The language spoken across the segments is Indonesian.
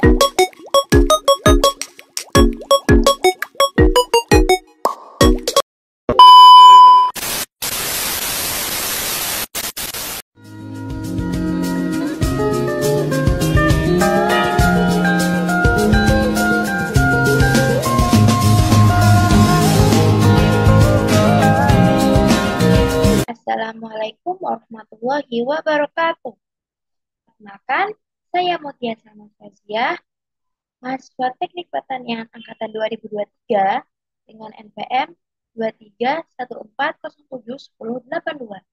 Assalamualaikum warahmatullahi wabarakatuh. Perkenalkan, saya Mutia Sanastasia, mahasiswa Teknik Pertanian Angkatan 2023 dengan NPM 2314071082.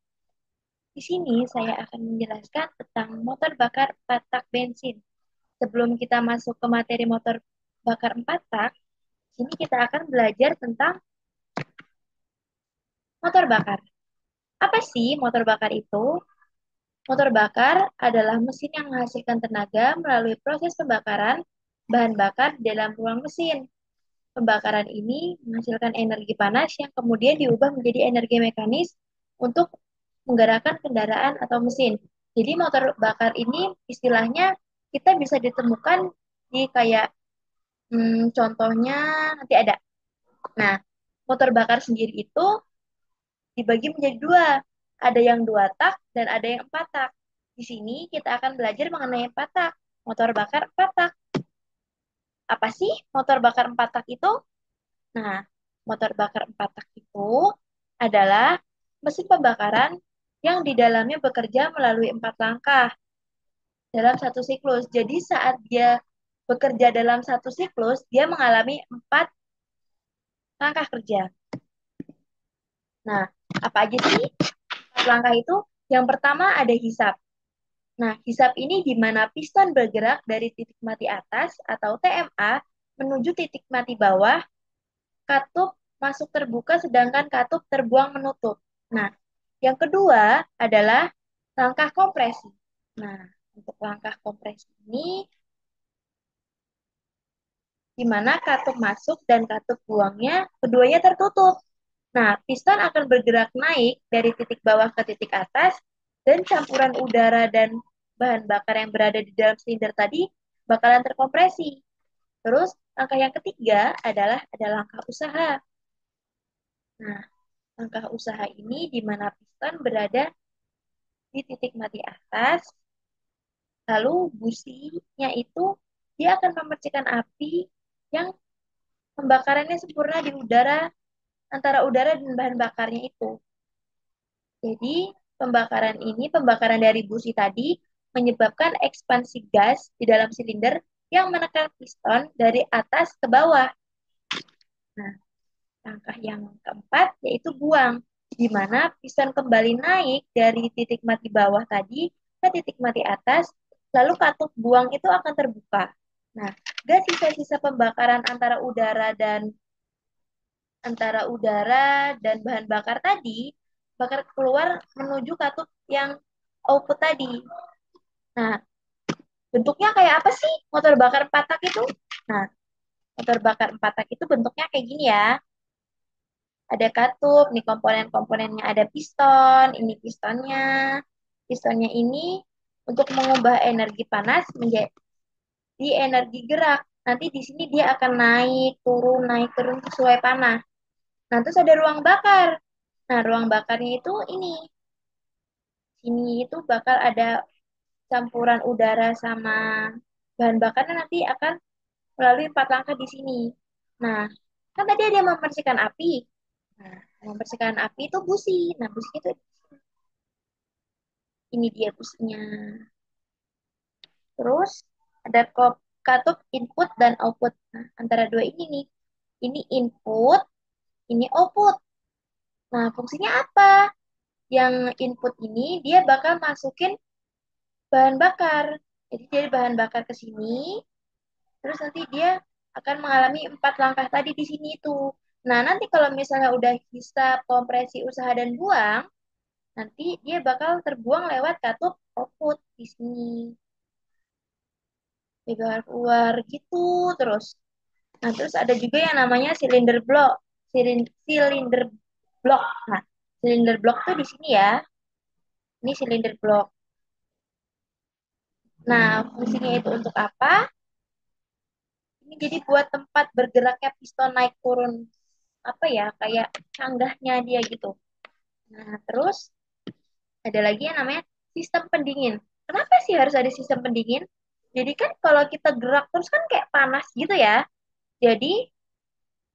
Di sini saya akan menjelaskan tentang motor bakar 4 tak bensin. Sebelum kita masuk ke materi motor bakar 4 tak, di sini kita akan belajar tentang motor bakar. Apa sih motor bakar itu? Motor bakar adalah mesin yang menghasilkan tenaga melalui proses pembakaran bahan bakar di dalam ruang mesin. Pembakaran ini menghasilkan energi panas yang kemudian diubah menjadi energi mekanis untuk menggerakkan kendaraan atau mesin. Jadi motor bakar ini istilahnya kita bisa ditemukan di kayak contohnya nanti ada. Nah, motor bakar sendiri itu dibagi menjadi dua. Ada yang 2 tak dan ada yang 4 tak. Di sini kita akan belajar mengenai 4 tak. Motor bakar 4 tak. Apa sih motor bakar 4 tak itu? Nah, motor bakar 4 tak itu adalah mesin pembakaran yang di dalamnya bekerja melalui 4 langkah dalam satu siklus. Jadi saat dia bekerja dalam satu siklus, dia mengalami 4 langkah kerja. Nah, apa aja sih 4 langkah itu? Yang pertama ada hisap. Nah, hisap ini di mana piston bergerak dari titik mati atas atau TMA menuju titik mati bawah, katup masuk terbuka sedangkan katup terbuang menutup. Nah, yang kedua adalah langkah kompresi. Nah, untuk langkah kompresi ini di mana katup masuk dan katup buangnya keduanya tertutup. Nah, piston akan bergerak naik dari titik bawah ke titik atas dan campuran udara dan bahan bakar yang berada di dalam silinder tadi bakalan terkompresi. Terus, langkah yang ketiga adalah ada langkah usaha. Nah, langkah usaha ini di mana piston berada di titik mati atas, lalu businya itu dia akan memercikan api yang pembakarannya sempurna di udara antara udara dan bahan bakarnya itu. Jadi, pembakaran dari busi tadi menyebabkan ekspansi gas di dalam silinder yang menekan piston dari atas ke bawah. Nah, langkah yang keempat yaitu buang, di mana piston kembali naik dari titik mati bawah tadi ke titik mati atas, lalu katup buang itu akan terbuka. Nah, gas sisa-sisa pembakaran antara udara dan bahan bakar tadi bakar keluar menuju katup yang output tadi. Nah, bentuknya kayak apa sih motor bakar 4 tak itu? Nah, motor bakar 4 tak itu bentuknya kayak gini ya. Ada katup, nih komponen-komponennya ada piston, ini pistonnya. Pistonnya ini untuk mengubah energi panas menjadi energi gerak. Nanti di sini dia akan naik turun sesuai panah. Nah, terus ada ruang bakar. Nah, ruang bakarnya itu ini. Sini itu bakal ada campuran udara sama bahan bakarnya nanti akan melalui 4 langkah di sini. Nah, kan tadi ada yang membersihkan api. Nah, membersihkan api itu busi. Nah, busi itu ini dia businya. Terus ada katup input dan output. Nah, antara dua ini nih. Ini input, ini output. Nah, fungsinya apa? Yang input ini dia bakal masukin bahan bakar. Jadi dari bahan bakar ke sini, terus nanti dia akan mengalami 4 langkah tadi di sini itu. Nah, nanti kalau misalnya udah hisap, kompresi, usaha, dan buang, nanti dia bakal terbuang lewat katup output di sini. Dia bakal keluar gitu terus. Nah, terus ada juga yang namanya silinder block. Silinder block. Nah, silinder block tuh di sini ya. Ini silinder block. Nah, fungsinya itu untuk apa? jadi buat tempat bergeraknya piston naik turun apa ya kayak canggahnya dia gitu. Nah, terus ada lagi yang namanya sistem pendingin. Kenapa sih harus ada sistem pendingin? Jadi kan kalau kita gerak terus kan kayak panas gitu ya. Jadi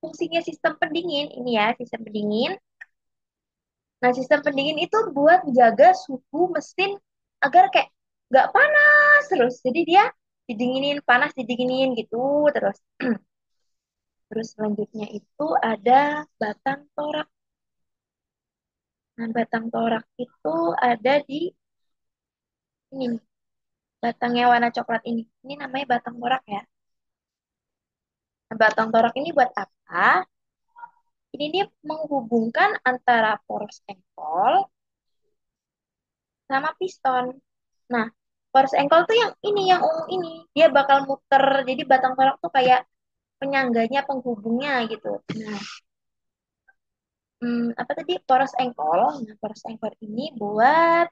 fungsinya sistem pendingin ini ya, sistem pendingin. Nah, sistem pendingin itu buat menjaga suhu mesin agar kayak nggak panas terus. Jadi dia didinginin, panas didinginin gitu terus. Terus selanjutnya itu ada batang torak. Nah, batang torak itu ada di ini nih, batangnya warna coklat ini. Ini namanya batang torak ya. Nah, batang torak ini buat apa? Ini dia menghubungkan antara poros engkol sama piston. Nah, poros engkol tuh yang ini, yang ungu ini. Dia bakal muter. Jadi batang torak tuh kayak penyangganya, penghubungnya gitu. Nah, apa tadi? Poros engkol. Nah, poros engkol ini buat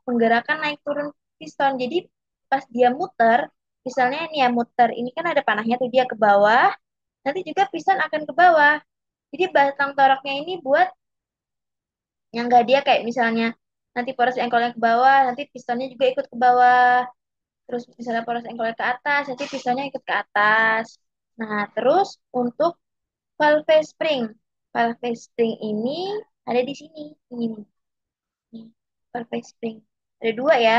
penggerakan naik turun piston. Jadi pas dia muter, misalnya ini ya muter, ini kan ada panahnya tuh dia ke bawah, nanti juga piston akan ke bawah. Jadi batang toraknya ini buat yang enggak dia kayak misalnya nanti poros engkolnya ke bawah, nanti pistonnya juga ikut ke bawah. Terus misalnya poros engkolnya ke atas, nanti pistonnya ikut ke atas. Nah, terus untuk valve spring. Valve spring ini ada di sini. Ini nih, valve spring. Ada dua ya.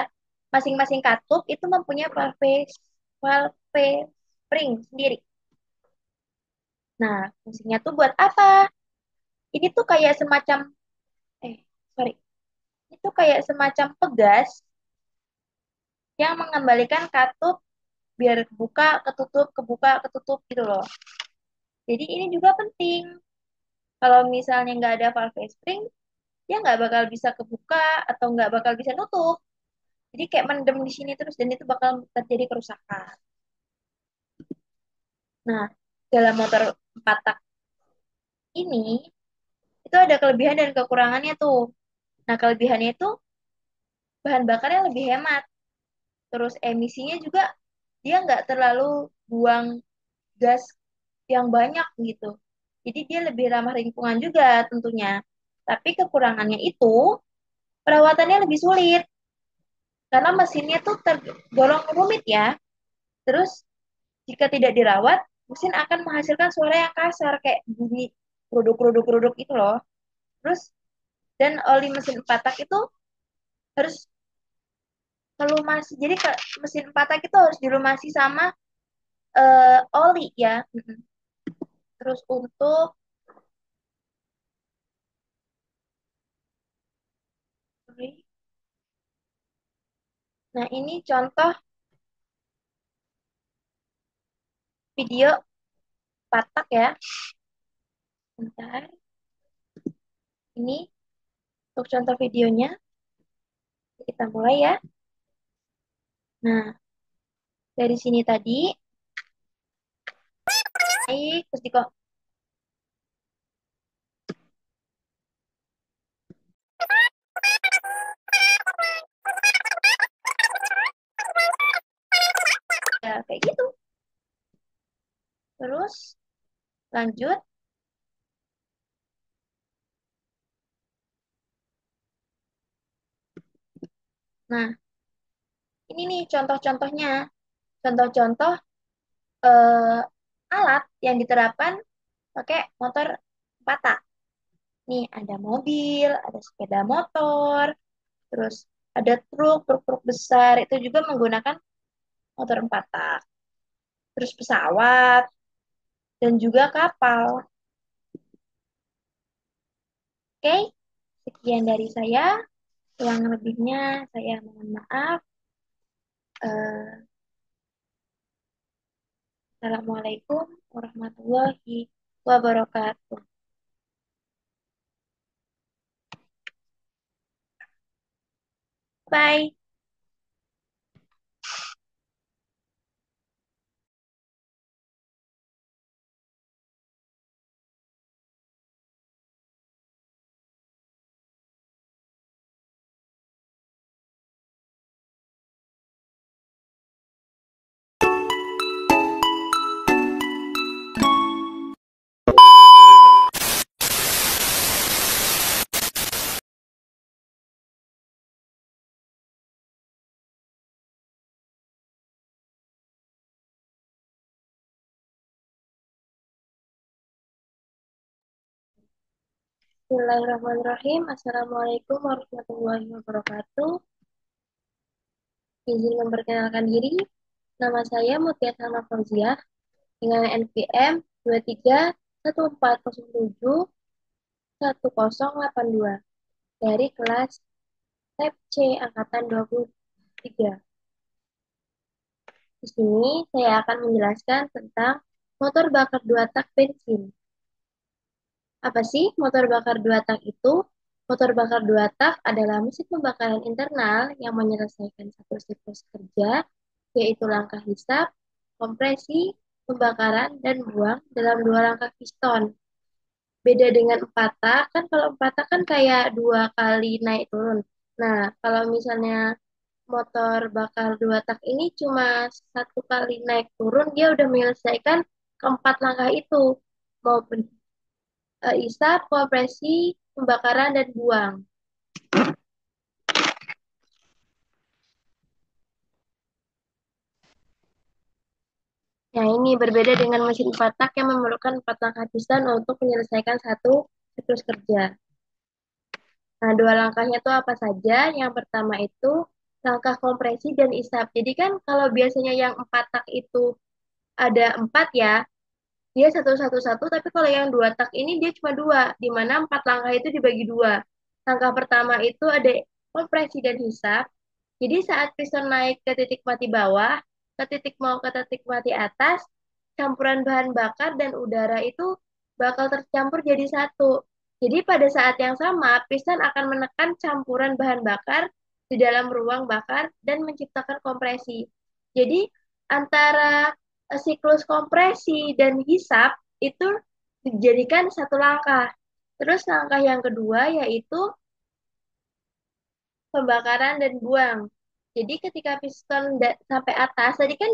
Masing-masing katup itu mempunyai valve spring sendiri. Nah, fungsinya tuh buat apa? Ini tuh kayak semacam, eh, sorry. Itu kayak semacam pegas yang mengembalikan katup biar kebuka, ketutup gitu loh. Jadi ini juga penting. Kalau misalnya nggak ada valve spring, dia nggak bakal bisa kebuka atau nggak bakal bisa nutup. Jadi kayak mendem di sini terus dan itu bakal terjadi kerusakan. Nah, dalam motor 4 tak ini itu ada kelebihan dan kekurangannya tuh. Nah, kelebihannya itu bahan bakarnya lebih hemat. Terus emisinya juga dia nggak terlalu buang gas yang banyak gitu. Jadi dia lebih ramah lingkungan juga tentunya. Tapi kekurangannya itu perawatannya lebih sulit karena mesinnya tuh tergolong rumit ya. Terus jika tidak dirawat, mesin akan menghasilkan suara yang kasar kayak bunyi produk-produk-produk itu loh. Terus dan oli mesin 4 tak itu harus melumasi. Jadi mesin 4 tak itu harus dilumasi sama oli ya. Terus untuk nah ini contoh video 4 tak ya. Bentar. Ini untuk contoh videonya kita mulai ya. Nah, dari sini tadi naik terus di ya, kayak gitu. Terus lanjut. Nah, ini nih contoh-contohnya. Contoh-contoh eh, alat yang diterapkan pakai motor 4 tak. Nih, ada mobil, ada sepeda motor, terus ada truk besar, itu juga menggunakan motor 4 tak. Terus pesawat, dan juga kapal. Oke, sekian dari saya. Kurang lebihnya saya mohon maaf. Eh, Assalamualaikum warahmatullahi wabarakatuh. Bye. Bismillahirrahmanirrahim. Assalamualaikum warahmatullahi wabarakatuh. Izin memperkenalkan diri. Nama saya Mutia Salma Fauziah dengan NPM 2314071082 dari kelas Lab C angkatan 23. Di sini saya akan menjelaskan tentang motor bakar dua tak bensin. Apa sih motor bakar dua tak itu? Motor bakar dua tak adalah mesin pembakaran internal yang menyelesaikan satu siklus kerja, yaitu langkah hisap, kompresi, pembakaran, dan buang dalam dua langkah piston. Beda dengan empat tak, kan kalau empat tak kan kayak dua kali naik turun. Nah, kalau misalnya motor bakar dua tak ini cuma satu kali naik turun, dia udah menyelesaikan keempat langkah itu. Mau isap, kompresi, pembakaran, dan buang. Nah, ini berbeda dengan mesin empat tak yang memerlukan empat langkah piston untuk menyelesaikan satu siklus kerja. Nah, dua langkahnya itu apa saja? Yang pertama itu langkah kompresi dan isap. Jadi kan kalau biasanya yang empat tak itu ada empat ya, dia satu-satu-satu, tapi kalau yang dua tak ini dia cuma dua, di mana empat langkah itu dibagi dua. Langkah pertama itu ada kompresi dan hisap. Jadi saat piston naik ke titik mati bawah, ke titik mau ke titik mati atas, campuran bahan bakar dan udara itu bakal tercampur jadi satu. Jadi pada saat yang sama, piston akan menekan campuran bahan bakar di dalam ruang bakar dan menciptakan kompresi. Jadi antara siklus kompresi dan hisap itu dijadikan satu langkah. Terus langkah yang kedua yaitu pembakaran dan buang. Jadi ketika piston sampai atas, tadi kan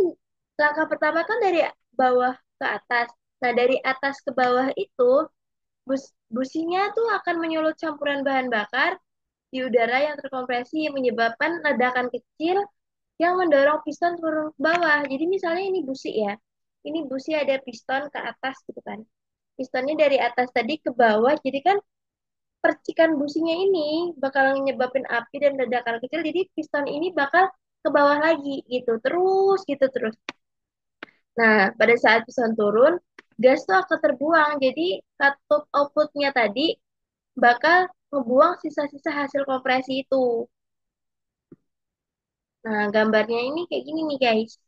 langkah pertama kan dari bawah ke atas. Nah, dari atas ke bawah itu businya tuh akan menyulut campuran bahan bakar di udara yang terkompresi menyebabkan ledakan kecil yang mendorong piston turun ke bawah. Jadi misalnya ini busi ya. Ini busi ada piston ke atas gitu kan. Pistonnya dari atas tadi ke bawah, jadi kan percikan businya ini bakal nyebabin api dan ledakan kecil, jadi piston ini bakal ke bawah lagi gitu terus gitu terus. Nah, pada saat piston turun, gas tuh akan terbuang, jadi katup outputnya tadi bakal ngebuang sisa-sisa hasil kompresi itu. Nah, gambarnya ini kayak gini nih guys.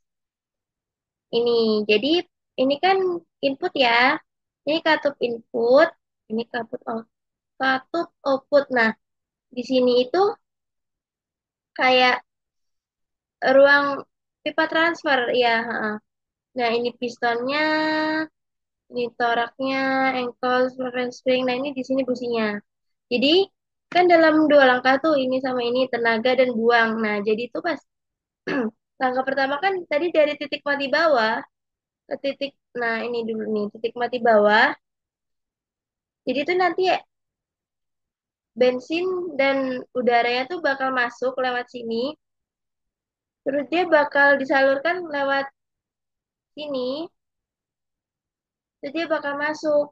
Ini jadi ini kan input ya, ini katup input, ini katup output. Nah, di sini itu kayak ruang pipa transfer ya. Heeh. Nah, ini pistonnya, ini toraknya, ankle, spring. Nah, ini di sini businya. Jadi kan dalam dua langkah tuh ini sama ini tenaga dan buang. Nah, jadi itu pas langkah pertama kan tadi dari titik mati bawah ke titik, nah ini dulu nih titik mati bawah. Jadi itu nanti bensin dan udaranya tuh bakal masuk lewat sini. Terus dia bakal disalurkan lewat sini. Terus dia bakal masuk.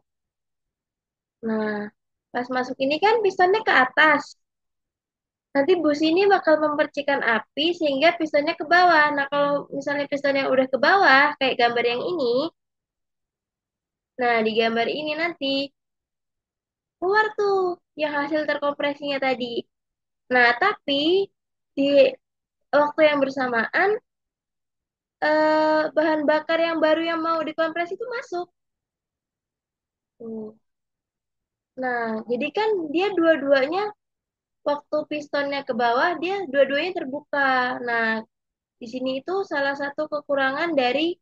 Nah, pas masuk ini kan pistonnya ke atas. Nanti bus ini bakal mempercikan api sehingga pistonnya ke bawah. Nah, kalau misalnya pistonnya udah ke bawah, kayak gambar yang ini, nah di gambar ini nanti keluar tuh yang hasil terkompresinya tadi. Nah, tapi di waktu yang bersamaan, bahan bakar yang baru yang mau dikompresi itu masuk. Tuh. Nah, jadi kan dia dua-duanya waktu pistonnya ke bawah, dia dua-duanya terbuka. Nah, di sini itu salah satu kekurangan dari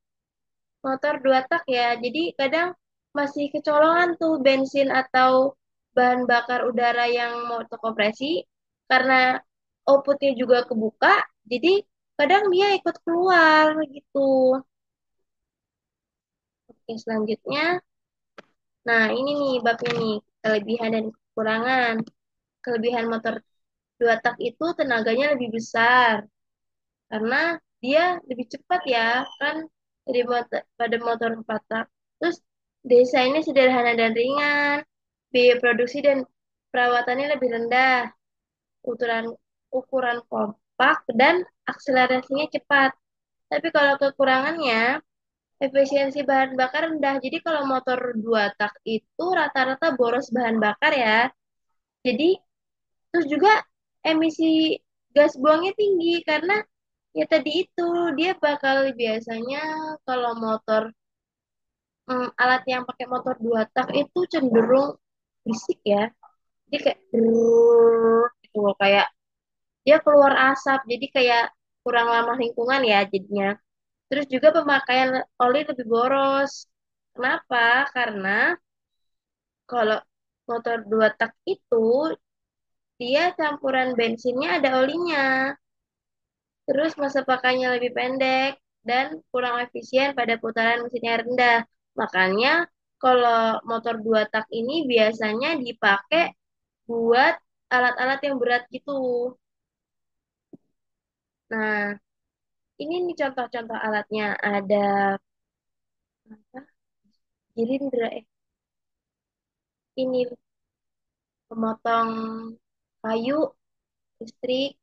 motor dua tak ya. Jadi kadang masih kecolongan tuh bensin atau bahan bakar udara yang mau terkompresi karena outputnya juga kebuka. Jadi kadang dia ikut keluar gitu. Oke, selanjutnya. Nah, ini nih babnya nih, kelebihan dan kekurangan. Kelebihan motor dua tak itu tenaganya lebih besar karena dia lebih cepat ya kan dari pada motor empat tak. Terus desainnya sederhana dan ringan, biaya produksi dan perawatannya lebih rendah, ukuran ukuran kompak dan akselerasinya cepat. Tapi kalau kekurangannya, efisiensi bahan bakar rendah. Jadi kalau motor dua tak itu rata-rata boros bahan bakar ya. Jadi terus juga emisi gas buangnya tinggi karena ya tadi itu dia bakal biasanya kalau motor alat yang pakai motor dua tak itu cenderung berisik ya. Jadi kayak brrrr gitu loh, kayak dia keluar asap jadi kayak kurang ramah lingkungan ya jadinya. Terus juga pemakaian oli lebih boros. Kenapa? Karena kalau motor dua tak itu dia campuran bensinnya ada olinya. Terus masa pakainya lebih pendek dan kurang efisien pada putaran mesinnya rendah. Makanya kalau motor dua tak ini biasanya dipakai buat alat-alat yang berat gitu. Nah, ini nih contoh-contoh alatnya. Ada apa? Gerindra, ini pemotong kayu, listrik,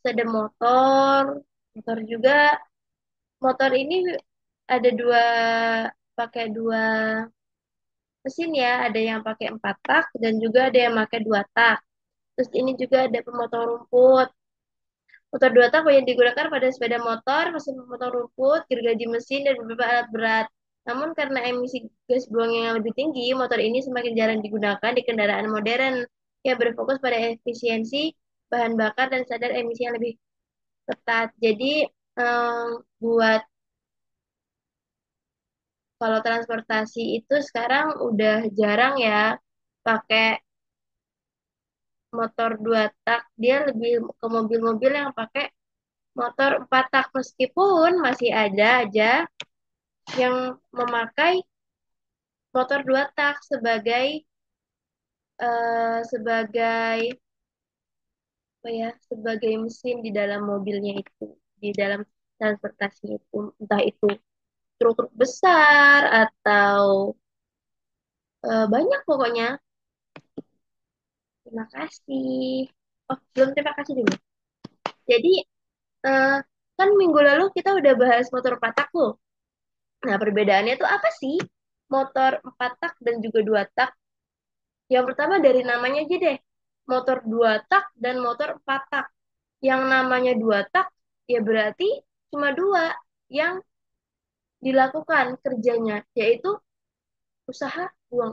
sepeda motor, motor juga. Motor ini ada dua, pakai dua mesin ya, ada yang pakai 4 tak dan juga ada yang pakai 2 tak. Terus ini juga ada pemotong rumput. Motor 2 tak banyak digunakan pada sepeda motor, mesin pemotong rumput, gergaji mesin, dan beberapa alat berat. Namun karena emisi gas buang yang lebih tinggi, motor ini semakin jarang digunakan di kendaraan modern yang berfokus pada efisiensi bahan bakar dan sadar emisi yang lebih ketat. Jadi buat kalau transportasi itu sekarang udah jarang ya pakai motor 2 tak. Dia lebih ke mobil-mobil yang pakai motor 4 tak, meskipun masih ada aja yang memakai motor 2 tak sebagai apa ya, sebagai mesin di dalam mobilnya itu, di dalam transportasi itu, entah itu truk-truk besar atau banyak pokoknya. Terima kasih. Oh, belum terima kasih dulu. Jadi, eh, kan minggu lalu kita udah bahas motor 4 tak tuh. Nah, perbedaannya tuh apa sih? Motor 4 tak dan juga 2 tak. Yang pertama dari namanya aja deh. Motor 2 tak dan motor 4 tak. Yang namanya 2 tak, ya berarti cuma dua yang dilakukan kerjanya, yaitu usaha buang,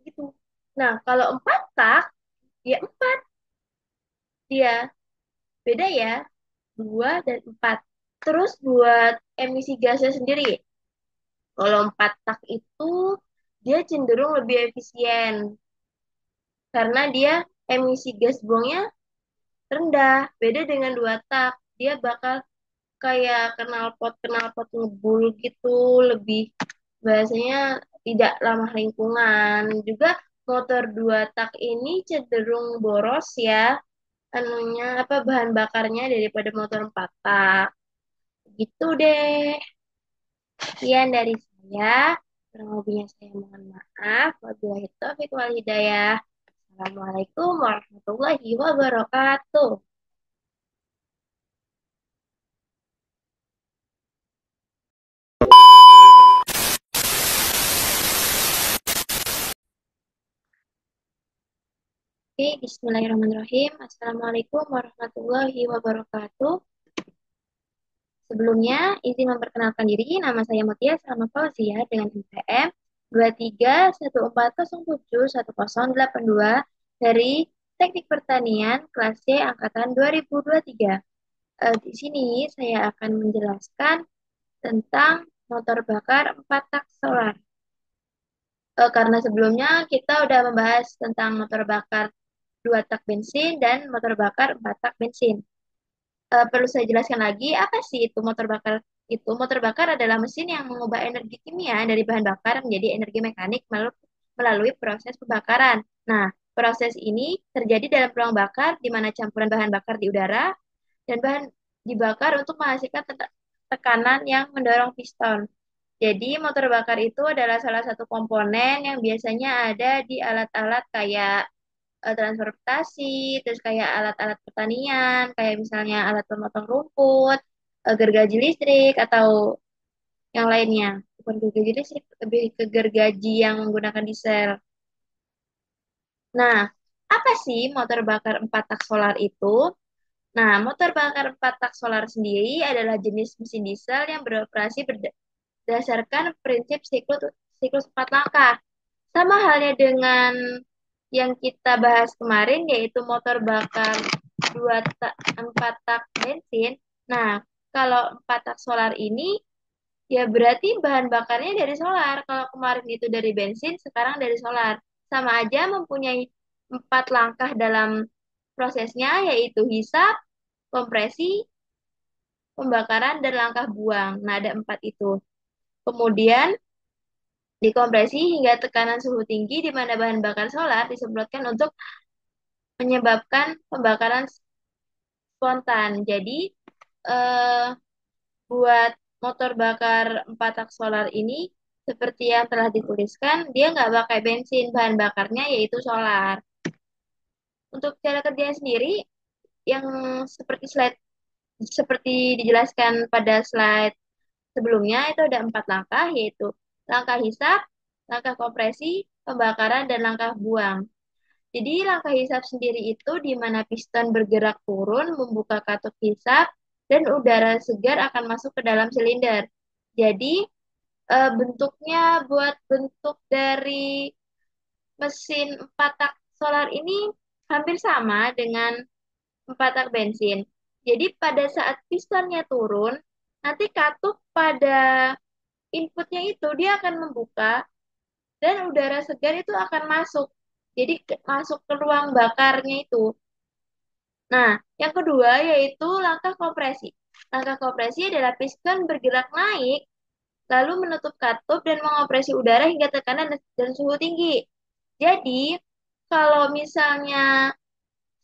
gitu. Nah, kalau 4 tak, ya empat dia. Beda ya, 2 dan 4. Terus buat emisi gasnya sendiri, kalau 4 tak itu dia cenderung lebih efisien karena dia emisi gas buangnya rendah. Beda dengan 2 tak, dia bakal kayak knalpot ngebul gitu, lebih bahasanya tidak ramah lingkungan. Juga motor 2 tak ini cenderung boros ya, anunya apa bahan bakarnya daripada motor 4 tak. Gitu deh. Sekian dari saya. Kurang lebihnya saya mohon maaf. Wabillahi taufiq wal hidayah. Assalamualaikum warahmatullahi wabarakatuh. Oke, bismillahirrahmanirrahim. Assalamualaikum warahmatullahi wabarakatuh. Sebelumnya, izin memperkenalkan diri. Nama saya Mutia Salma Fauzia dengan NPM 2314071082 dari Teknik Pertanian kelas C angkatan 2023. Di sini saya akan menjelaskan tentang motor bakar 4 tak solar. Karena sebelumnya kita udah membahas tentang motor bakar 2 tak bensin dan motor bakar 4 tak bensin. Perlu saya jelaskan lagi, apa sih itu motor bakar? Itu motor bakar adalah mesin yang mengubah energi kimia dari bahan bakar menjadi energi mekanik melalui proses pembakaran. Nah, proses ini terjadi dalam ruang bakar di mana campuran bahan bakar di udara dan bahan dibakar untuk menghasilkan tekanan yang mendorong piston. Jadi, motor bakar itu adalah salah satu komponen yang biasanya ada di alat-alat kayak transportasi, terus kayak alat-alat pertanian, kayak misalnya alat pemotong rumput, gergaji listrik, atau yang lainnya. Bukan gergaji listrik, lebih ke gergaji yang menggunakan diesel. Nah, apa sih motor bakar 4 tak solar itu? Nah, motor bakar 4 tak solar sendiri adalah jenis mesin diesel yang beroperasi berdasarkan prinsip siklus 4 langkah. Sama halnya dengan yang kita bahas kemarin, yaitu motor bakar 4 tak bensin. Nah, kalau 4 tak solar ini, ya berarti bahan bakarnya dari solar. Kalau kemarin itu dari bensin, sekarang dari solar. Sama aja mempunyai 4 langkah dalam prosesnya, yaitu hisap, kompresi, pembakaran, dan langkah buang. Nah, ada 4 itu. Kemudian dikompresi hingga tekanan suhu tinggi di mana bahan bakar solar disemprotkan untuk menyebabkan pembakaran spontan. Jadi, eh, buat motor bakar 4 tak solar ini, seperti yang telah dituliskan, dia nggak pakai bensin, bahan bakarnya yaitu solar. Untuk cara kerjanya sendiri, yang seperti dijelaskan pada slide sebelumnya, itu ada 4 langkah, yaitu langkah hisap, langkah kompresi, pembakaran, dan langkah buang. Jadi langkah hisap sendiri itu di mana piston bergerak turun, membuka katup hisap, dan udara segar akan masuk ke dalam silinder. Jadi bentuknya buat bentuk dari mesin 4 tak solar ini hampir sama dengan 4 tak bensin. Jadi pada saat pistonnya turun, nanti katup pada inputnya itu dia akan membuka dan udara segar itu akan masuk. Jadi masuk ke ruang bakarnya itu. Nah, yang kedua yaitu langkah kompresi. Langkah kompresi adalah piston bergerak naik, lalu menutup katup dan mengopresi udara hingga tekanan dan suhu tinggi. Jadi, kalau misalnya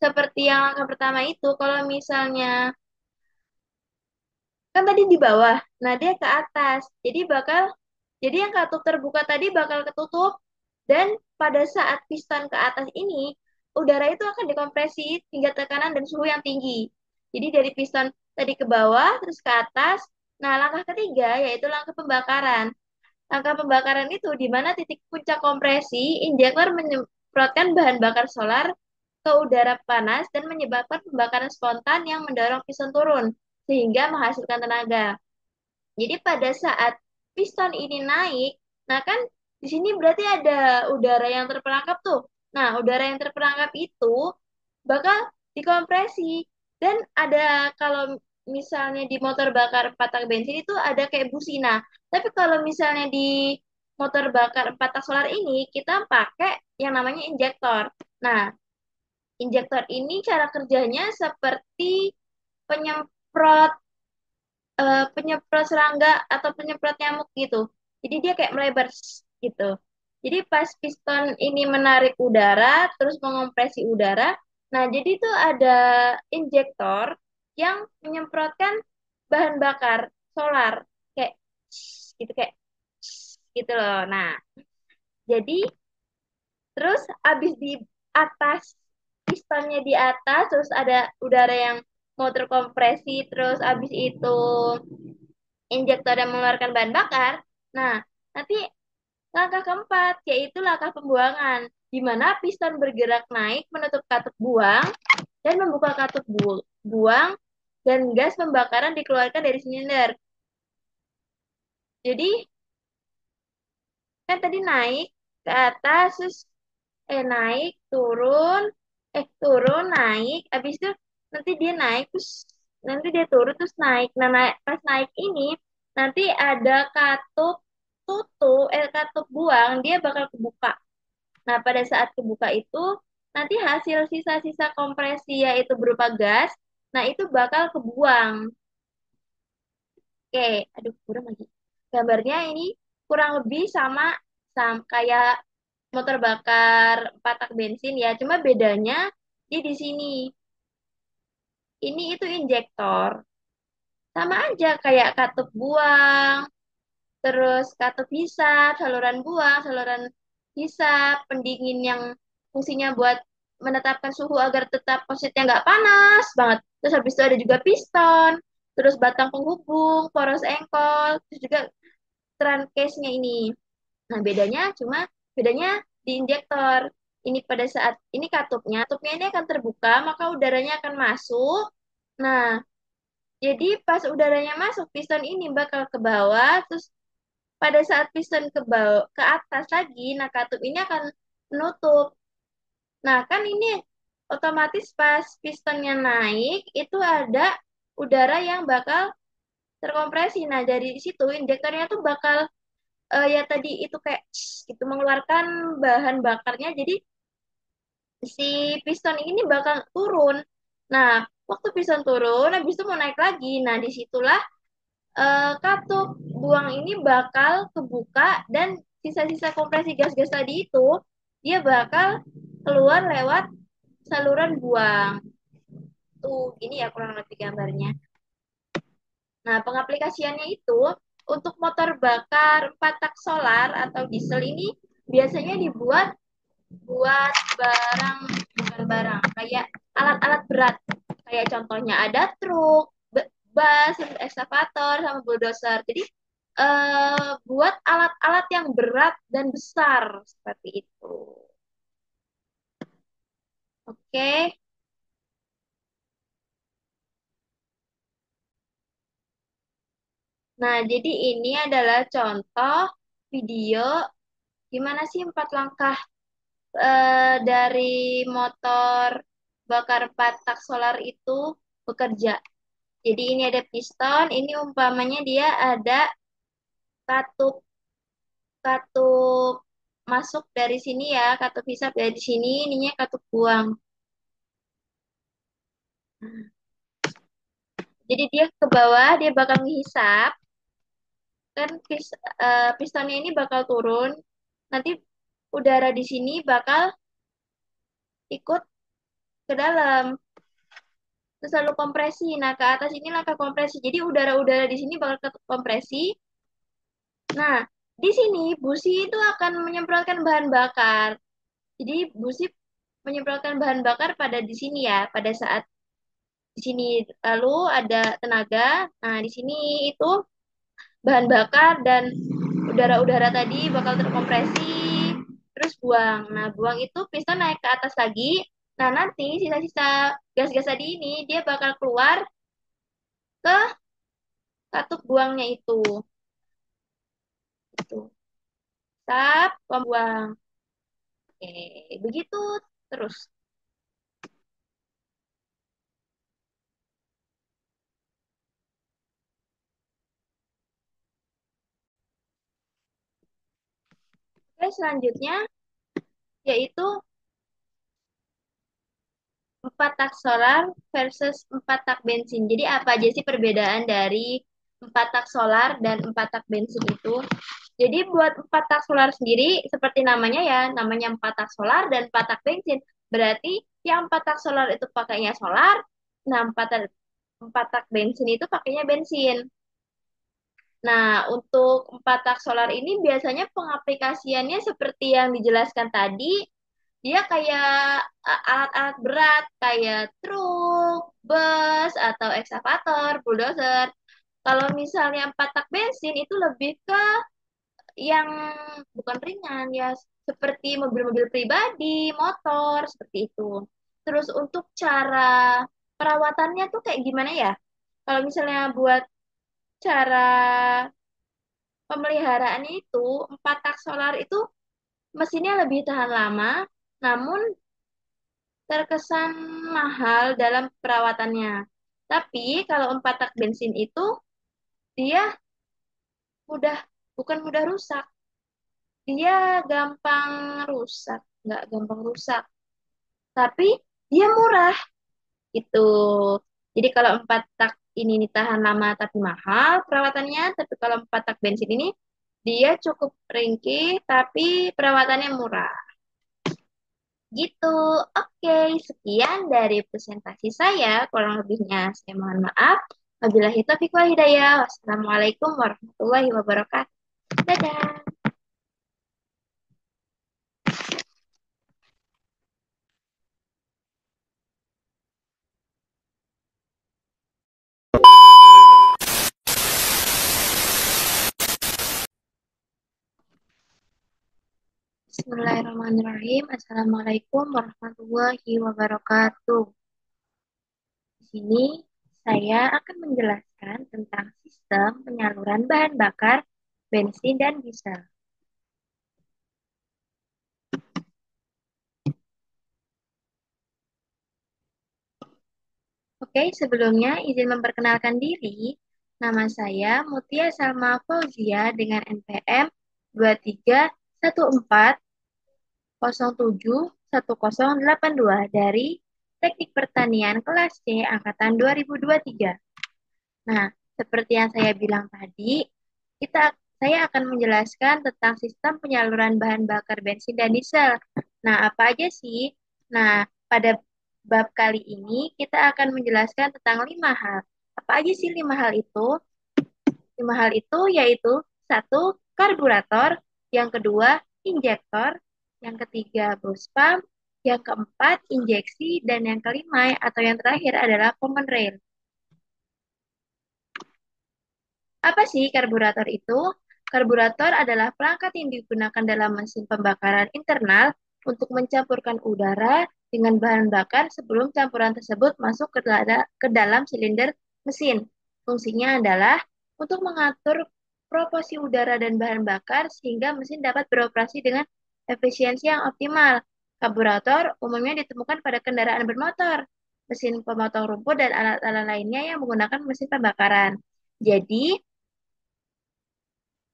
seperti yang langkah pertama itu, kalau misalnya kan tadi di bawah, nah dia ke atas. Jadi yang katup terbuka tadi bakal ketutup dan pada saat piston ke atas ini, udara itu akan dikompresi hingga tekanan dan suhu yang tinggi. Jadi dari piston tadi ke bawah terus ke atas. Nah, langkah ketiga yaitu langkah pembakaran. Langkah pembakaran itu di mana titik puncak kompresi, injektor menyemprotkan bahan bakar solar ke udara panas dan menyebabkan pembakaran spontan yang mendorong piston turun sehingga menghasilkan tenaga. Jadi pada saat piston ini naik, nah kan di sini berarti ada udara yang terperangkap tuh. Nah, udara yang terperangkap itu bakal dikompresi dan ada kalau misalnya di motor bakar 4 tak bensin itu ada kayak busi. Nah, tapi kalau misalnya di motor bakar 4 tak solar ini kita pakai yang namanya injektor. Nah, injektor ini cara kerjanya seperti penyemprot penyemprot serangga atau penyemprot nyamuk gitu. Jadi dia kayak melebar gitu. Jadi pas piston ini menarik udara, terus mengopresi udara. Nah, jadi itu ada injektor yang menyemprotkan bahan bakar solar kayak gitu kayak gitu loh. Nah, jadi terus abis di atas pistonnya di atas, terus ada udara yang mau terkompresi, terus abis itu injektor yang mengeluarkan bahan bakar. Nah, nanti langkah keempat yaitu langkah pembuangan, di mana piston bergerak naik menutup katup buang dan membuka katup buang dan gas pembakaran dikeluarkan dari silinder. Jadi kan tadi naik ke atas, terus naik, turun, turun, naik, habis itu nanti dia naik, terus nanti dia turun, terus naik. Nah, pas naik ini, nanti ada katup buang, dia bakal kebuka. Nah, pada saat kebuka itu, nanti hasil sisa-sisa kompresi yaitu berupa gas, nah itu bakal kebuang. Oke, aduh, kurang lagi. Gambarnya ini kurang lebih sama kayak motor bakar 4 tak bensin ya, cuma bedanya dia di sini. Ini itu injektor. Sama aja kayak katup buang, terus katup hisap, saluran buang, saluran hisap, pendingin yang fungsinya buat menetapkan suhu agar tetap positnya nggak panas banget. Terus habis itu ada juga piston, terus batang penghubung, poros engkol, terus juga trunk case-nya ini. Nah, bedanya di injektor. Ini pada saat ini katupnya ini akan terbuka, maka udaranya akan masuk. Nah, jadi pas udaranya masuk, piston ini bakal ke bawah, terus pada saat piston ke bawah ke atas lagi, nah katup ini akan menutup. Nah, kan ini otomatis pas pistonnya naik, itu ada udara yang bakal terkompresi. Nah, dari situ injektornya tuh bakal ya tadi itu kayak gitu mengeluarkan bahan bakarnya. Jadi si piston ini bakal turun. Nah, waktu piston turun, habis itu mau naik lagi. Nah, disitulah katup buang ini bakal kebuka dan sisa-sisa kompresi gas-gas tadi itu dia bakal keluar lewat saluran buang. Tuh, gini ya kurang lebih gambarnya. Nah, pengaplikasiannya itu untuk motor bakar 4 tak solar atau diesel ini biasanya dibuat buat barang, bukan barang, kayak alat-alat berat. Kayak contohnya ada truk, bus, ekskavator, sama bulldozer. Jadi buat alat-alat yang berat dan besar seperti itu. Oke. Nah, jadi ini adalah contoh video gimana sih 4 langkah dari motor bakar 4 tak solar itu bekerja. Jadi ini ada piston, ini umpamanya dia ada katup katup masuk dari sini ya, katup hisap dari sini, ininya katup buang. Jadi dia ke bawah, dia bakal menghisap, kan pistonnya ini bakal turun, nanti udara di sini bakal ikut ke dalam, terus lalu kompresi. Nah, ke atas ini langkah kompresi. Jadi udara-udara di sini bakal ke kompresi. Nah, di sini busi itu akan menyemprotkan bahan bakar. Jadi busi menyemprotkan bahan bakar pada di sini ya, pada saat di sini lalu ada tenaga. Nah, di sini itu bahan bakar dan udara-udara tadi bakal terkompresi, terus buang. Nah, buang itu piston naik ke atas lagi. Nah, nanti sisa-sisa gas-gas tadi ini dia bakal keluar ke katup buangnya itu. Itu. Tap, pembuang. Oke, begitu terus. Oke, selanjutnya yaitu 4 tak solar versus 4 tak bensin. Jadi apa aja sih perbedaan dari 4 tak solar dan 4 tak bensin itu? Jadi buat 4 tak solar sendiri, seperti namanya ya, namanya 4 tak solar dan 4 tak bensin. Berarti yang 4 tak solar itu pakainya solar, nah 4 tak bensin itu pakainya bensin. Nah, untuk 4 tak solar ini biasanya pengaplikasiannya seperti yang dijelaskan tadi, dia kayak alat-alat berat kayak truk, bus, atau ekskavator, bulldozer. Kalau misalnya 4 tak bensin itu lebih ke yang bukan ringan ya, seperti mobil-mobil pribadi, motor, seperti itu. Terus untuk cara perawatannya tuh kayak gimana ya? Kalau misalnya buat cara pemeliharaan itu, 4 tak solar itu mesinnya lebih tahan lama, namun terkesan mahal dalam perawatannya. Tapi kalau 4 tak bensin itu dia mudah, bukan mudah rusak, dia gampang rusak, nggak gampang rusak, tapi dia murah gitu. Jadi kalau 4 tak ini tahan lama tapi mahal perawatannya, tapi kalau 4 tak bensin ini dia cukup ringkih tapi perawatannya murah. Gitu. Oke, sekian dari presentasi saya. Kurang lebihnya saya mohon maaf. Wabillahi taufiq wal hidayah. Wassalamualaikum warahmatullahi wabarakatuh. Dadah. Bismillahirrahmanirrahim. Assalamualaikum warahmatullahi wabarakatuh. Di sini saya akan menjelaskan tentang sistem penyaluran bahan bakar bensin dan diesel. Oke, sebelumnya izin memperkenalkan diri. Nama saya Mutia Salma Fauzia dengan NPM 2314071082 dari Teknik Pertanian kelas C angkatan 2023. Nah, seperti yang saya bilang tadi, saya akan menjelaskan tentang sistem penyaluran bahan bakar bensin dan diesel. Nah, apa aja sih? Nah, pada bab kali ini kita akan menjelaskan tentang 5 hal. Apa aja sih 5 hal itu? 5 hal itu yaitu satu, karburator, yang kedua, injektor, yang ketiga, bus pump, yang keempat, injeksi, dan yang kelima atau yang terakhir adalah common rail. Apa sih karburator itu? Karburator adalah perangkat yang digunakan dalam mesin pembakaran internal untuk mencampurkan udara dengan bahan bakar sebelum campuran tersebut masuk ke dalam silinder mesin. Fungsinya adalah untuk mengatur proporsi udara dan bahan bakar sehingga mesin dapat beroperasi dengan efisiensi yang optimal. Karburator umumnya ditemukan pada kendaraan bermotor, mesin pemotong rumput, dan alat-alat lainnya yang menggunakan mesin pembakaran. Jadi,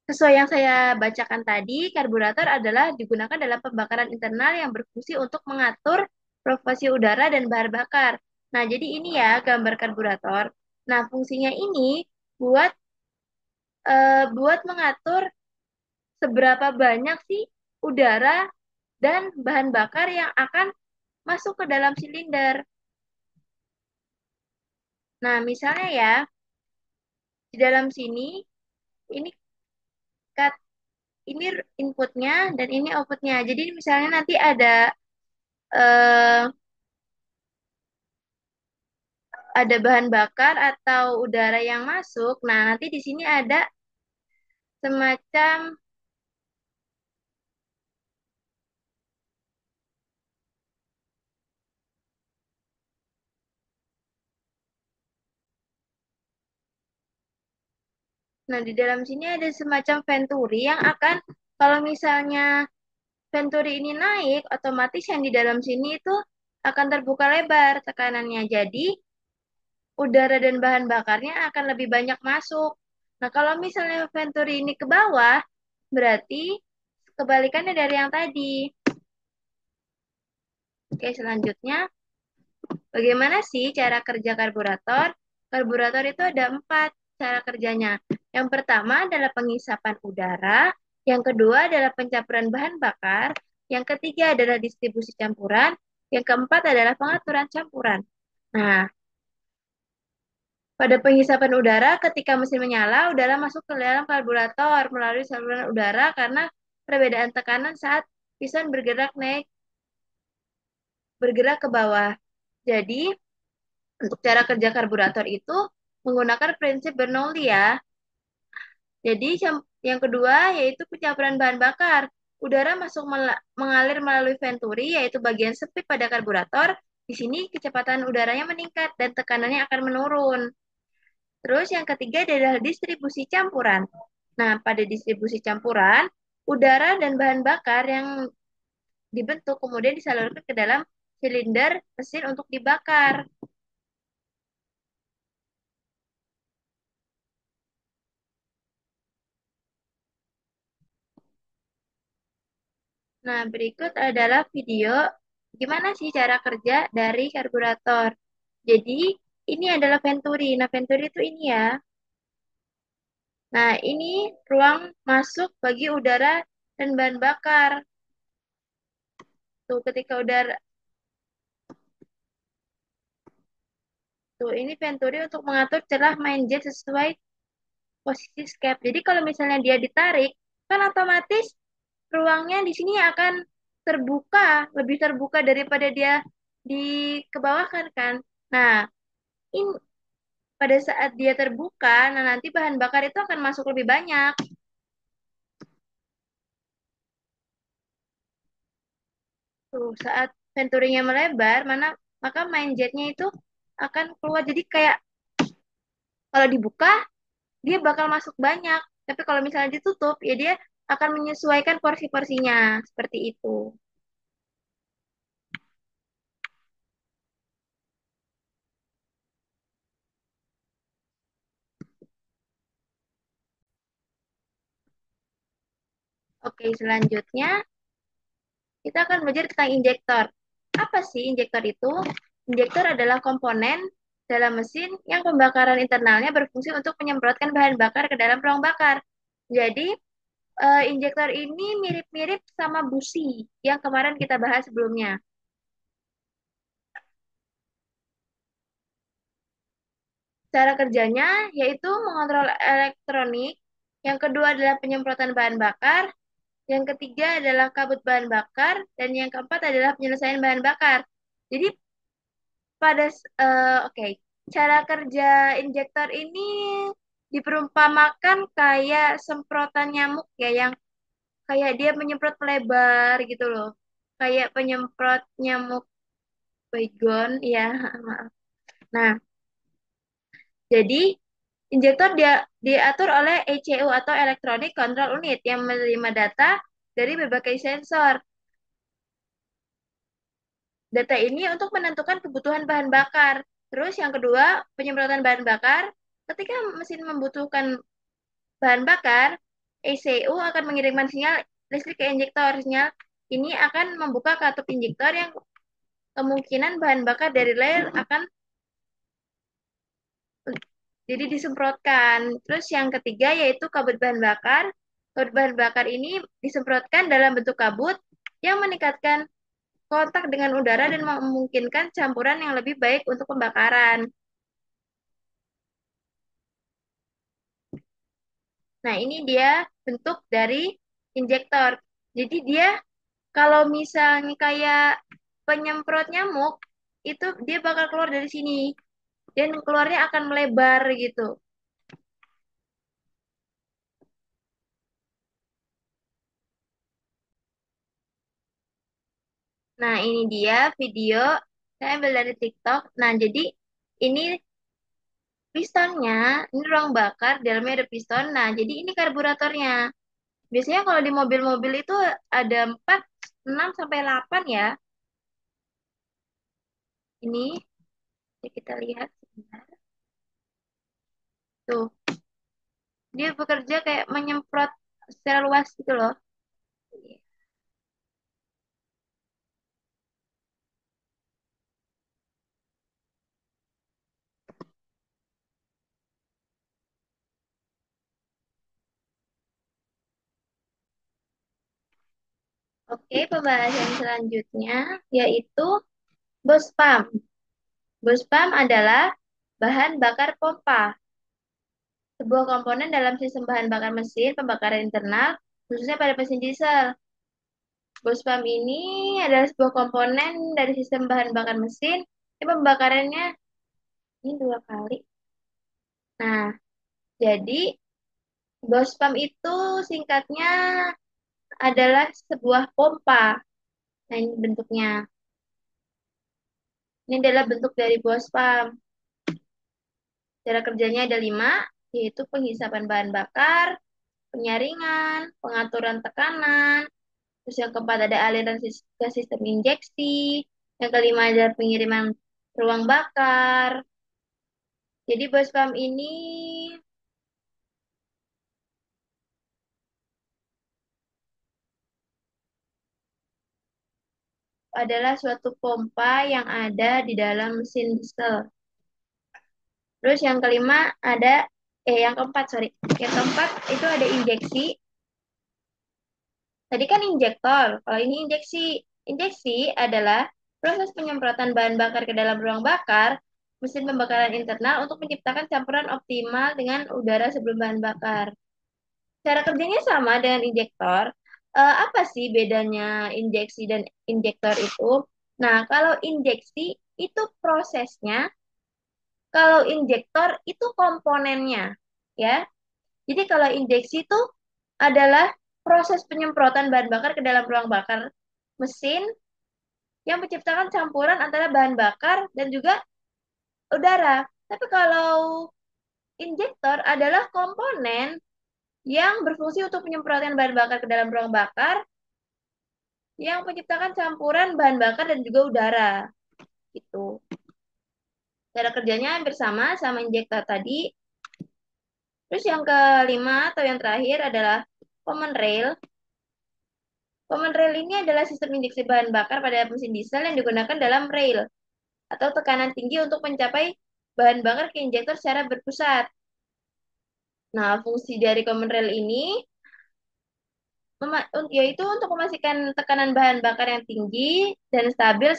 sesuai yang saya bacakan tadi, karburator adalah digunakan dalam pembakaran internal yang berfungsi untuk mengatur proporsi udara dan bahan bakar. Nah, jadi ini ya gambar karburator. Nah, fungsinya ini buat buat mengatur seberapa banyak sih udara dan bahan bakar yang akan masuk ke dalam silinder. Nah, misalnya ya, di dalam sini ini cut ini inputnya dan ini outputnya. Jadi misalnya nanti eh, ada bahan bakar atau udara yang masuk. Nah, nanti di sini ada semacam, nah di dalam sini ada semacam venturi yang akan, kalau misalnya venturi ini naik, otomatis yang di dalam sini itu akan terbuka lebar tekanannya. Jadi, udara dan bahan bakarnya akan lebih banyak masuk. Nah, kalau misalnya venturi ini ke bawah, berarti kebalikannya dari yang tadi. Oke, selanjutnya, bagaimana sih cara kerja karburator? Karburator itu ada 4 cara kerjanya. Yang pertama adalah pengisapan udara, yang kedua adalah pencampuran bahan bakar, yang ketiga adalah distribusi campuran, yang keempat adalah pengaturan campuran. Nah, pada pengisapan udara, ketika mesin menyala, udara masuk ke dalam karburator melalui saluran udara karena perbedaan tekanan saat piston bergerak ke bawah. Jadi, untuk cara kerja karburator itu menggunakan prinsip Bernoulli ya. Jadi yang kedua yaitu pencampuran bahan bakar. Udara masuk mengalir melalui venturi yaitu bagian sempit pada karburator. Di sini kecepatan udaranya meningkat dan tekanannya akan menurun. Terus yang ketiga adalah distribusi campuran. Nah, pada distribusi campuran, udara dan bahan bakar yang dibentuk kemudian disalurkan ke dalam silinder mesin untuk dibakar. Nah, berikut adalah video gimana sih cara kerja dari karburator. Jadi, ini adalah venturi. Nah, venturi itu ini ya. Nah, ini ruang masuk bagi udara dan bahan bakar. Tuh, ketika udara, tuh, ini venturi untuk mengatur celah main jet sesuai posisi escape. Jadi, kalau misalnya dia ditarik, kan otomatis ruangnya di sini akan terbuka, lebih terbuka daripada dia di ke bawah kan. Nah, ini pada saat dia terbuka, nah nanti bahan bakar itu akan masuk lebih banyak. Tuh, saat venturinya melebar, maka main jetnya itu akan keluar. Jadi kayak kalau dibuka, dia bakal masuk banyak. Tapi kalau misalnya ditutup, ya dia akan menyesuaikan porsi-porsinya. Seperti itu. Oke, selanjutnya kita akan belajar tentang injektor. Apa sih injektor itu? Injektor adalah komponen dalam mesin yang pembakaran internalnya berfungsi untuk menyemprotkan bahan bakar ke dalam ruang bakar. Jadi, injektor ini mirip-mirip sama busi yang kemarin kita bahas sebelumnya. Cara kerjanya yaitu mengontrol elektronik, yang kedua adalah penyemprotan bahan bakar, yang ketiga adalah kabut bahan bakar, dan yang keempat adalah penyelesaian bahan bakar. Jadi oke, cara kerja injektor ini diperumpamakan kayak semprotan nyamuk ya, yang kayak dia menyemprot melebar gitu loh. Kayak penyemprot nyamuk baygon, ya. Maaf. Nah, jadi injektor dia diatur oleh ECU atau Electronic Control Unit yang menerima data dari berbagai sensor. Data ini untuk menentukan kebutuhan bahan bakar. Terus yang kedua, penyemprotan bahan bakar. Ketika mesin membutuhkan bahan bakar, ECU akan mengirimkan sinyal listrik ke injektor. Sinyal ini akan membuka katup injektor yang kemungkinan bahan bakar dari rel akan jadi disemprotkan. Terus yang ketiga yaitu kabut bahan bakar. Kabut bahan bakar ini disemprotkan dalam bentuk kabut yang meningkatkan kontak dengan udara dan memungkinkan campuran yang lebih baik untuk pembakaran. Nah, ini dia bentuk dari injektor. Jadi dia kalau misalnya kayak penyemprot nyamuk, itu dia bakal keluar dari sini. Dan keluarnya akan melebar gitu. Nah, ini dia video saya ambil dari TikTok. Nah, jadi ini pistonnya, ini ruang bakar, di dalamnya ada piston. Nah, jadi ini karburatornya. Biasanya kalau di mobil-mobil itu ada 4, 6 sampai 8 ya. Ini ya kita lihat sebentar. Tuh, dia bekerja kayak menyemprot secara luas gitu loh. Oke, pembahasan selanjutnya yaitu bus pump. Bus pump adalah bahan bakar pompa, sebuah komponen dalam sistem bahan bakar mesin pembakaran internal, khususnya pada mesin diesel. Bus pump ini adalah sebuah komponen dari sistem bahan bakar mesin yang pembakarannya ini 2 kali. Nah, jadi bus pump itu singkatnya adalah sebuah pompa. Nah, ini bentuknya. Ini adalah bentuk dari bus pump. Cara kerjanya ada 5, yaitu penghisapan bahan bakar, penyaringan, pengaturan tekanan, terus yang keempat ada aliran ke sistem injeksi, yang kelima ada pengiriman ruang bakar. Jadi bus pump ini adalah suatu pompa yang ada di dalam mesin diesel. Terus yang kelima ada, yang keempat, sorry. Yang keempat itu ada injeksi. Tadi kan injektor, kalau ini injeksi. Injeksi adalah proses penyemprotan bahan bakar ke dalam ruang bakar, mesin pembakaran internal untuk menciptakan campuran optimal dengan udara sebelum bahan bakar. Cara kerjanya sama dengan injektor. Apa sih bedanya injeksi dan injektor itu? Nah, kalau injeksi itu prosesnya, kalau injektor itu komponennya, ya. Jadi kalau injeksi itu adalah proses penyemprotan bahan bakar ke dalam ruang bakar mesin yang menciptakan campuran antara bahan bakar dan juga udara. Tapi kalau injektor adalah komponen yang berfungsi untuk menyemprotkan bahan bakar ke dalam ruang bakar yang menciptakan campuran bahan bakar dan juga udara. Gitu. Cara kerjanya hampir sama injektor tadi. Terus yang kelima atau yang terakhir adalah common rail. Common rail ini adalah sistem injeksi bahan bakar pada mesin diesel yang digunakan dalam rail atau tekanan tinggi untuk mencapai bahan bakar ke injektor secara berpusat. Nah, fungsi dari common rail ini yaitu untuk memastikan tekanan bahan bakar yang tinggi dan stabil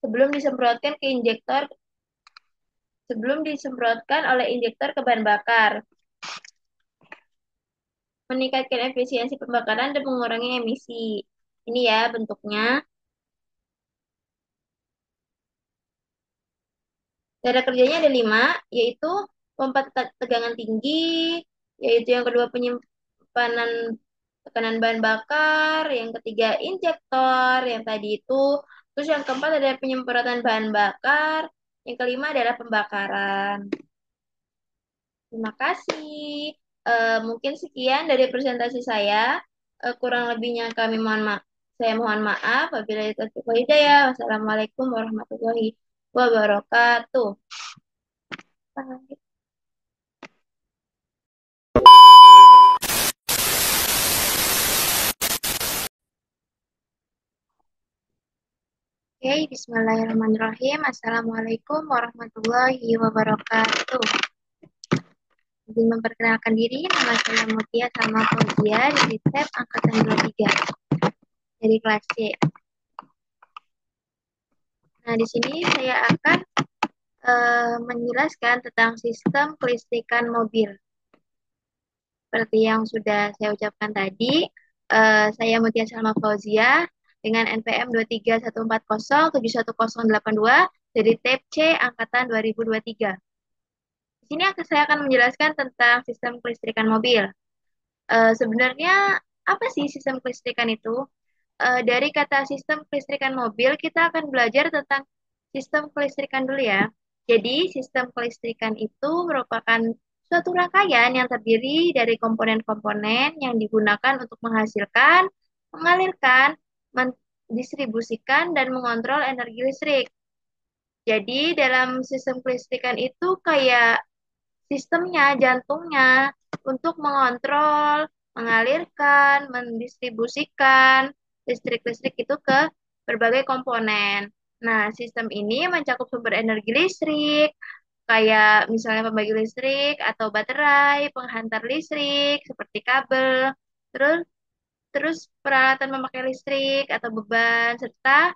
sebelum disemprotkan ke injektor sebelum disemprotkan oleh injektor ke bahan bakar, meningkatkan efisiensi pembakaran dan mengurangi emisi. Ini ya bentuknya. Cara kerjanya ada 5, yaitu pompa tegangan tinggi, yaitu yang kedua penyimpanan tekanan bahan bakar, yang ketiga injektor, yang tadi itu, terus yang keempat ada penyemprotan bahan bakar, yang kelima adalah pembakaran. Terima kasih. Mungkin sekian dari presentasi saya. Kurang lebihnya kami mohon maaf. Saya mohon maaf. Wabillahi taufiq wal hidayah. Wassalamualaikum warahmatullahi wabarakatuh. Oke, bismillahirrahmanirrahim. Assalamualaikum warahmatullahi wabarakatuh. Izin memperkenalkan diri, nama saya Mutia Salma Fauzia dari TEP Angkatan 23 dari kelas C. Nah, di sini saya akan menjelaskan tentang sistem kelistrikan mobil. Seperti yang sudah saya ucapkan tadi, saya Mutia Salma Fauzia dengan NPM 23140710082 dari TEP C Angkatan 2023. Di sini saya akan menjelaskan tentang sistem kelistrikan mobil. Sebenarnya apa sih sistem kelistrikan itu? Dari kata sistem kelistrikan mobil, kita akan belajar tentang sistem kelistrikan dulu ya. Jadi, sistem kelistrikan itu merupakan suatu rangkaian yang terdiri dari komponen-komponen yang digunakan untuk menghasilkan, mengalirkan, mendistribusikan, dan mengontrol energi listrik. Jadi, dalam sistem kelistrikan itu kayak sistemnya, jantungnya, untuk mengontrol, mengalirkan, mendistribusikan listrik-listrik itu ke berbagai komponen. Nah, sistem ini mencakup sumber energi listrik, kayak misalnya pembagi listrik atau baterai, penghantar listrik seperti kabel, terus terus peralatan memakai listrik atau beban, serta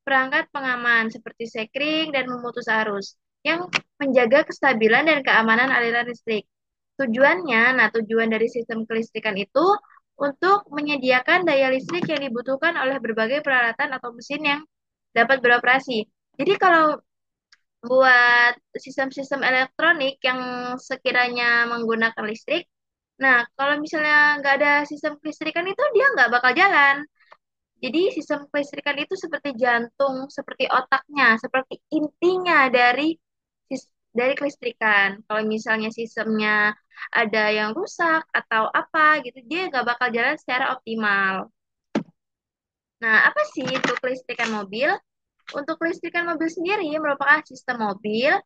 perangkat pengaman seperti sekring dan memutus arus yang menjaga kestabilan dan keamanan aliran listrik. Tujuan dari sistem kelistrikan itu untuk menyediakan daya listrik yang dibutuhkan oleh berbagai peralatan atau mesin yang dapat beroperasi. Jadi kalau buat sistem-sistem elektronik yang sekiranya menggunakan listrik, nah kalau misalnya nggak ada sistem kelistrikan itu dia nggak bakal jalan. Jadi sistem kelistrikan itu seperti jantung, seperti otaknya, seperti intinya dari kelistrikan. Kalau misalnya sistemnya ada yang rusak atau apa gitu, dia nggak bakal jalan secara optimal. Nah, apa sih itu kelistrikan mobil? Untuk kelistrikan mobil sendiri merupakan sistem mobil,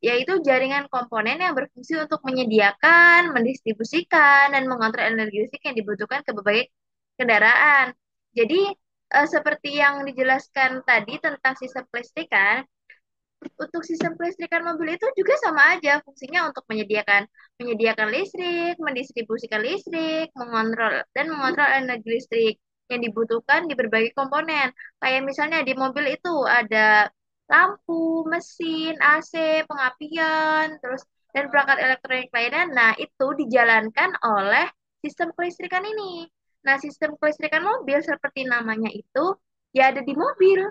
yaitu jaringan komponen yang berfungsi untuk menyediakan, mendistribusikan, dan mengontrol energi listrik yang dibutuhkan ke berbagai kendaraan. Jadi, seperti yang dijelaskan tadi tentang sistem kelistrikan, untuk sistem kelistrikan mobil itu juga sama aja fungsinya untuk menyediakan listrik, mendistribusikan listrik, mengontrol energi listrik yang dibutuhkan di berbagai komponen. Kayak misalnya di mobil itu ada lampu, mesin, AC, pengapian, terus dan perangkat elektronik lainnya. Nah, itu dijalankan oleh sistem kelistrikan ini. Nah, sistem kelistrikan mobil seperti namanya itu ya ada di mobil.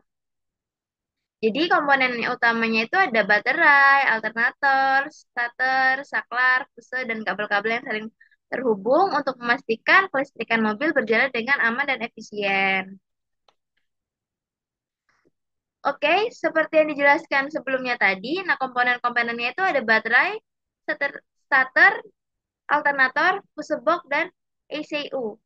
Jadi komponen utamanya itu ada baterai, alternator, starter, saklar, fuse, dan kabel-kabel yang saling terhubung untuk memastikan kelistrikan mobil berjalan dengan aman dan efisien. Oke, seperti yang dijelaskan sebelumnya tadi, nah komponen-komponennya itu ada baterai, starter, alternator, fuse box, dan ECU.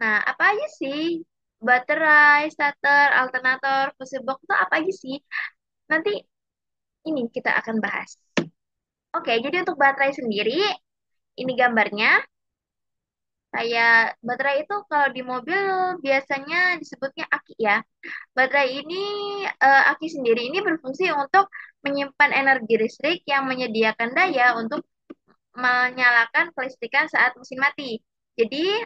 Nah, apa aja sih baterai, starter, alternator, fuse box itu apa aja sih? Nanti ini kita akan bahas. Oke, jadi untuk baterai sendiri, ini gambarnya. Kayak baterai itu kalau di mobil biasanya disebutnya aki ya. Baterai ini, aki sendiri ini berfungsi untuk menyimpan energi listrik yang menyediakan daya untuk menyalakan kelistrikan saat mesin mati. Jadi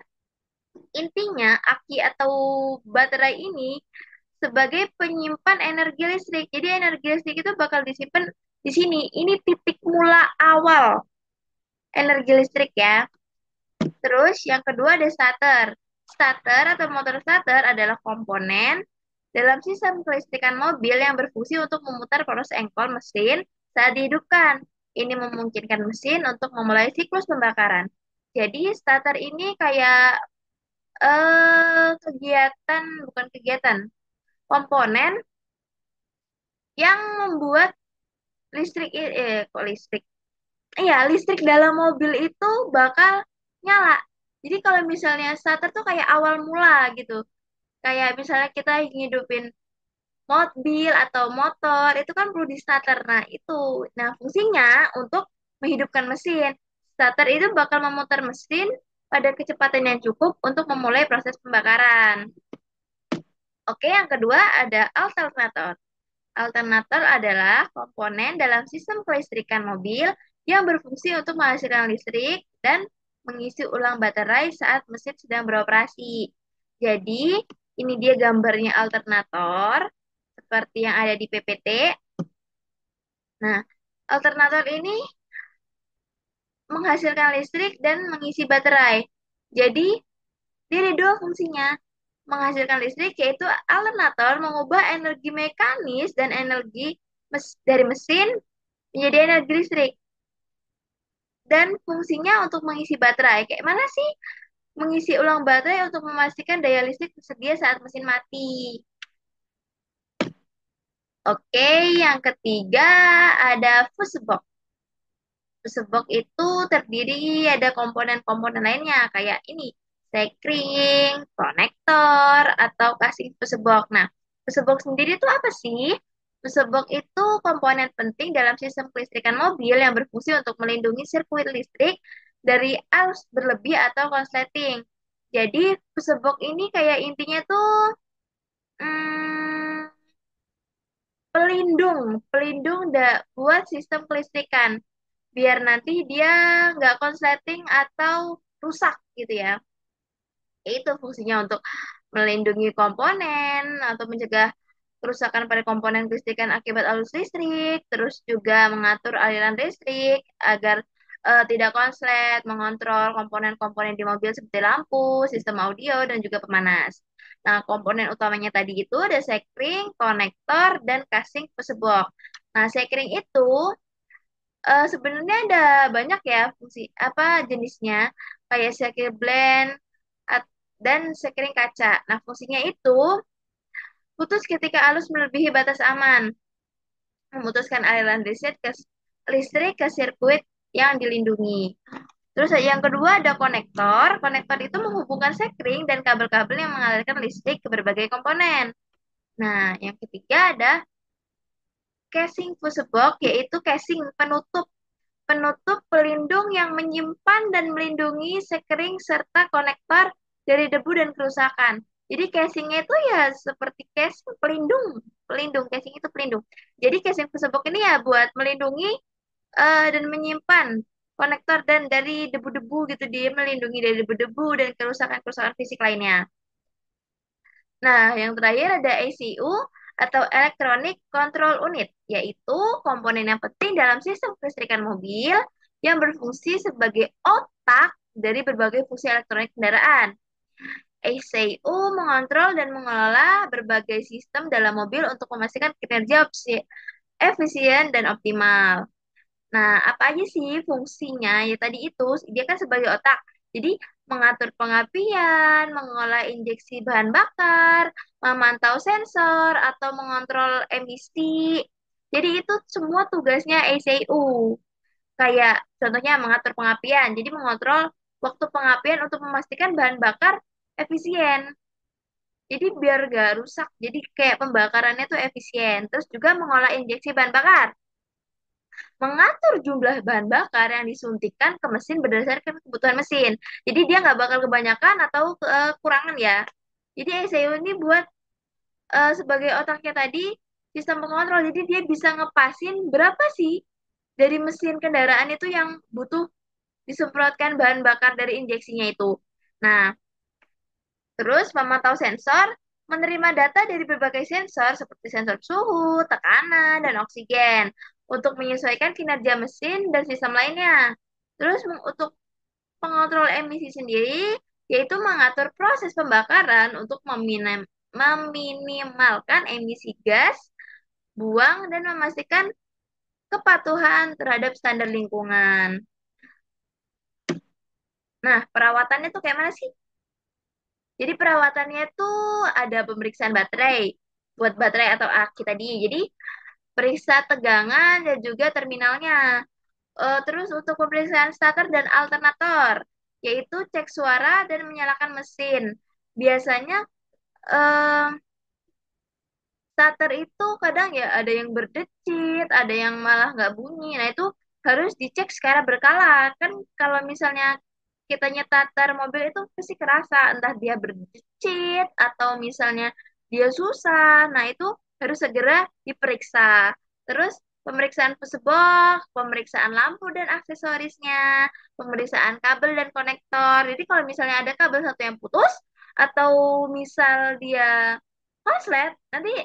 intinya aki atau baterai ini sebagai penyimpan energi listrik. Jadi energi listrik itu bakal disimpan di sini. Ini titik mula awal energi listrik ya. Terus yang kedua ada starter. Starter atau motor starter adalah komponen dalam sistem kelistrikan mobil yang berfungsi untuk memutar poros engkol mesin saat dihidupkan. Ini memungkinkan mesin untuk memulai siklus pembakaran. Jadi starter ini kayak kegiatan, bukan kegiatan, komponen yang membuat kok listrik? Iya, listrik dalam mobil itu bakal nyala. Jadi kalau misalnya starter tuh kayak awal mula gitu. Kayak misalnya kita ngidupin mobil atau motor, itu kan perlu di starter. Nah, itu. Nah, fungsinya untuk menghidupkan mesin. Starter itu bakal memutar mesin pada kecepatan yang cukup untuk memulai proses pembakaran. Oke, yang kedua ada alternator. Alternator adalah komponen dalam sistem kelistrikan mobil yang berfungsi untuk menghasilkan listrik dan mengisi ulang baterai saat mesin sedang beroperasi. Jadi, ini dia gambarnya alternator, seperti yang ada di PPT. Nah, alternator ini menghasilkan listrik dan mengisi baterai. Jadi, dia ada dua fungsinya. Menghasilkan listrik, yaitu alternator mengubah energi mekanis dan energi dari mesin menjadi energi listrik. Dan fungsinya untuk mengisi baterai. Kayak mana sih mengisi ulang baterai untuk memastikan daya listrik tersedia saat mesin mati? Oke, yang ketiga ada fuse box. Fuse box itu terdiri ada komponen-komponen lainnya kayak ini, sekring, konektor, atau casing fuse box. Nah, fuse box sendiri itu apa sih? Fuse box itu komponen penting dalam sistem kelistrikan mobil yang berfungsi untuk melindungi sirkuit listrik dari arus berlebih atau konsleting. Jadi, fuse box ini kayak intinya tuh hmm, pelindung, pelindung buat sistem kelistrikan biar nanti dia nggak konsleting atau rusak gitu ya. Itu fungsinya untuk melindungi komponen atau mencegah kerusakan pada komponen kelistrikan akibat arus listrik, terus juga mengatur aliran listrik agar tidak konslet, mengontrol komponen-komponen di mobil seperti lampu, sistem audio, dan juga pemanas. Nah, komponen utamanya tadi itu ada sekring, konektor, dan casing fuse box. Nah, sekring itu sebenarnya ada banyak ya fungsi apa jenisnya kayak secure blend dan sekring kaca. Nah, fungsinya itu putus ketika arus melebihi batas aman, memutuskan aliran listrik ke sirkuit yang dilindungi. Terus yang kedua ada konektor. Konektor itu menghubungkan sekring dan kabel-kabel yang mengalirkan listrik ke berbagai komponen. Nah, yang ketiga ada casing fuse box, yaitu casing penutup penutup pelindung yang menyimpan dan melindungi sekring serta konektor dari debu dan kerusakan. Jadi casingnya itu ya seperti casing pelindung, pelindung casing itu pelindung. Jadi casing tersebut ini ya buat melindungi dan menyimpan konektor dan dari debu-debu gitu, dia melindungi dari debu-debu dan kerusakan-kerusakan fisik lainnya. Nah, yang terakhir ada ECU atau Electronic Control Unit, yaitu komponen yang penting dalam sistem kelistrikan mobil yang berfungsi sebagai otak dari berbagai fungsi elektronik kendaraan. ECU mengontrol dan mengelola berbagai sistem dalam mobil untuk memastikan kinerja efisien dan optimal. Nah, apa aja sih fungsinya? Ya tadi itu, dia kan sebagai otak. Jadi mengatur pengapian, mengolah injeksi bahan bakar, memantau sensor, atau mengontrol emisi. Jadi itu semua tugasnya ECU. Kayak contohnya mengatur pengapian, jadi mengontrol waktu pengapian untuk memastikan bahan bakar efisien. Jadi biar gak rusak, jadi kayak pembakarannya tuh efisien. Terus juga mengolah injeksi bahan bakar, mengatur jumlah bahan bakar yang disuntikkan ke mesin berdasarkan kebutuhan mesin. Jadi dia nggak bakal kebanyakan atau kekurangan ya. Jadi ECU ini buat sebagai otaknya tadi sistem pengontrol. Jadi dia bisa ngepasin berapa sih dari mesin kendaraan itu yang butuh disemprotkan bahan bakar dari injeksinya itu. Nah, terus memantau sensor, menerima data dari berbagai sensor seperti sensor suhu, tekanan, dan oksigen untuk menyesuaikan kinerja mesin dan sistem lainnya. Terus untuk pengontrol emisi sendiri, yaitu mengatur proses pembakaran untuk meminimalkan emisi gas, buang, dan memastikan kepatuhan terhadap standar lingkungan. Nah, perawatannya tuh kayak mana sih? Jadi perawatannya tuh ada pemeriksaan baterai, buat baterai atau aki tadi. Jadi periksa tegangan dan juga terminalnya. Terus untuk pemeriksaan starter dan alternator, yaitu cek suara dan menyalakan mesin. Biasanya eh, starter itu kadang ya ada yang berdecit, ada yang malah nggak bunyi. Nah itu harus dicek secara berkala. Kan kalau misalnya kita nyetar mobil itu pasti kerasa, entah dia berdecit atau misalnya dia susah. Nah itu harus segera diperiksa. Terus pemeriksaan pesebok, pemeriksaan lampu dan aksesorisnya, pemeriksaan kabel dan konektor. Jadi kalau misalnya ada kabel satu yang putus, atau misal dia konslet, nanti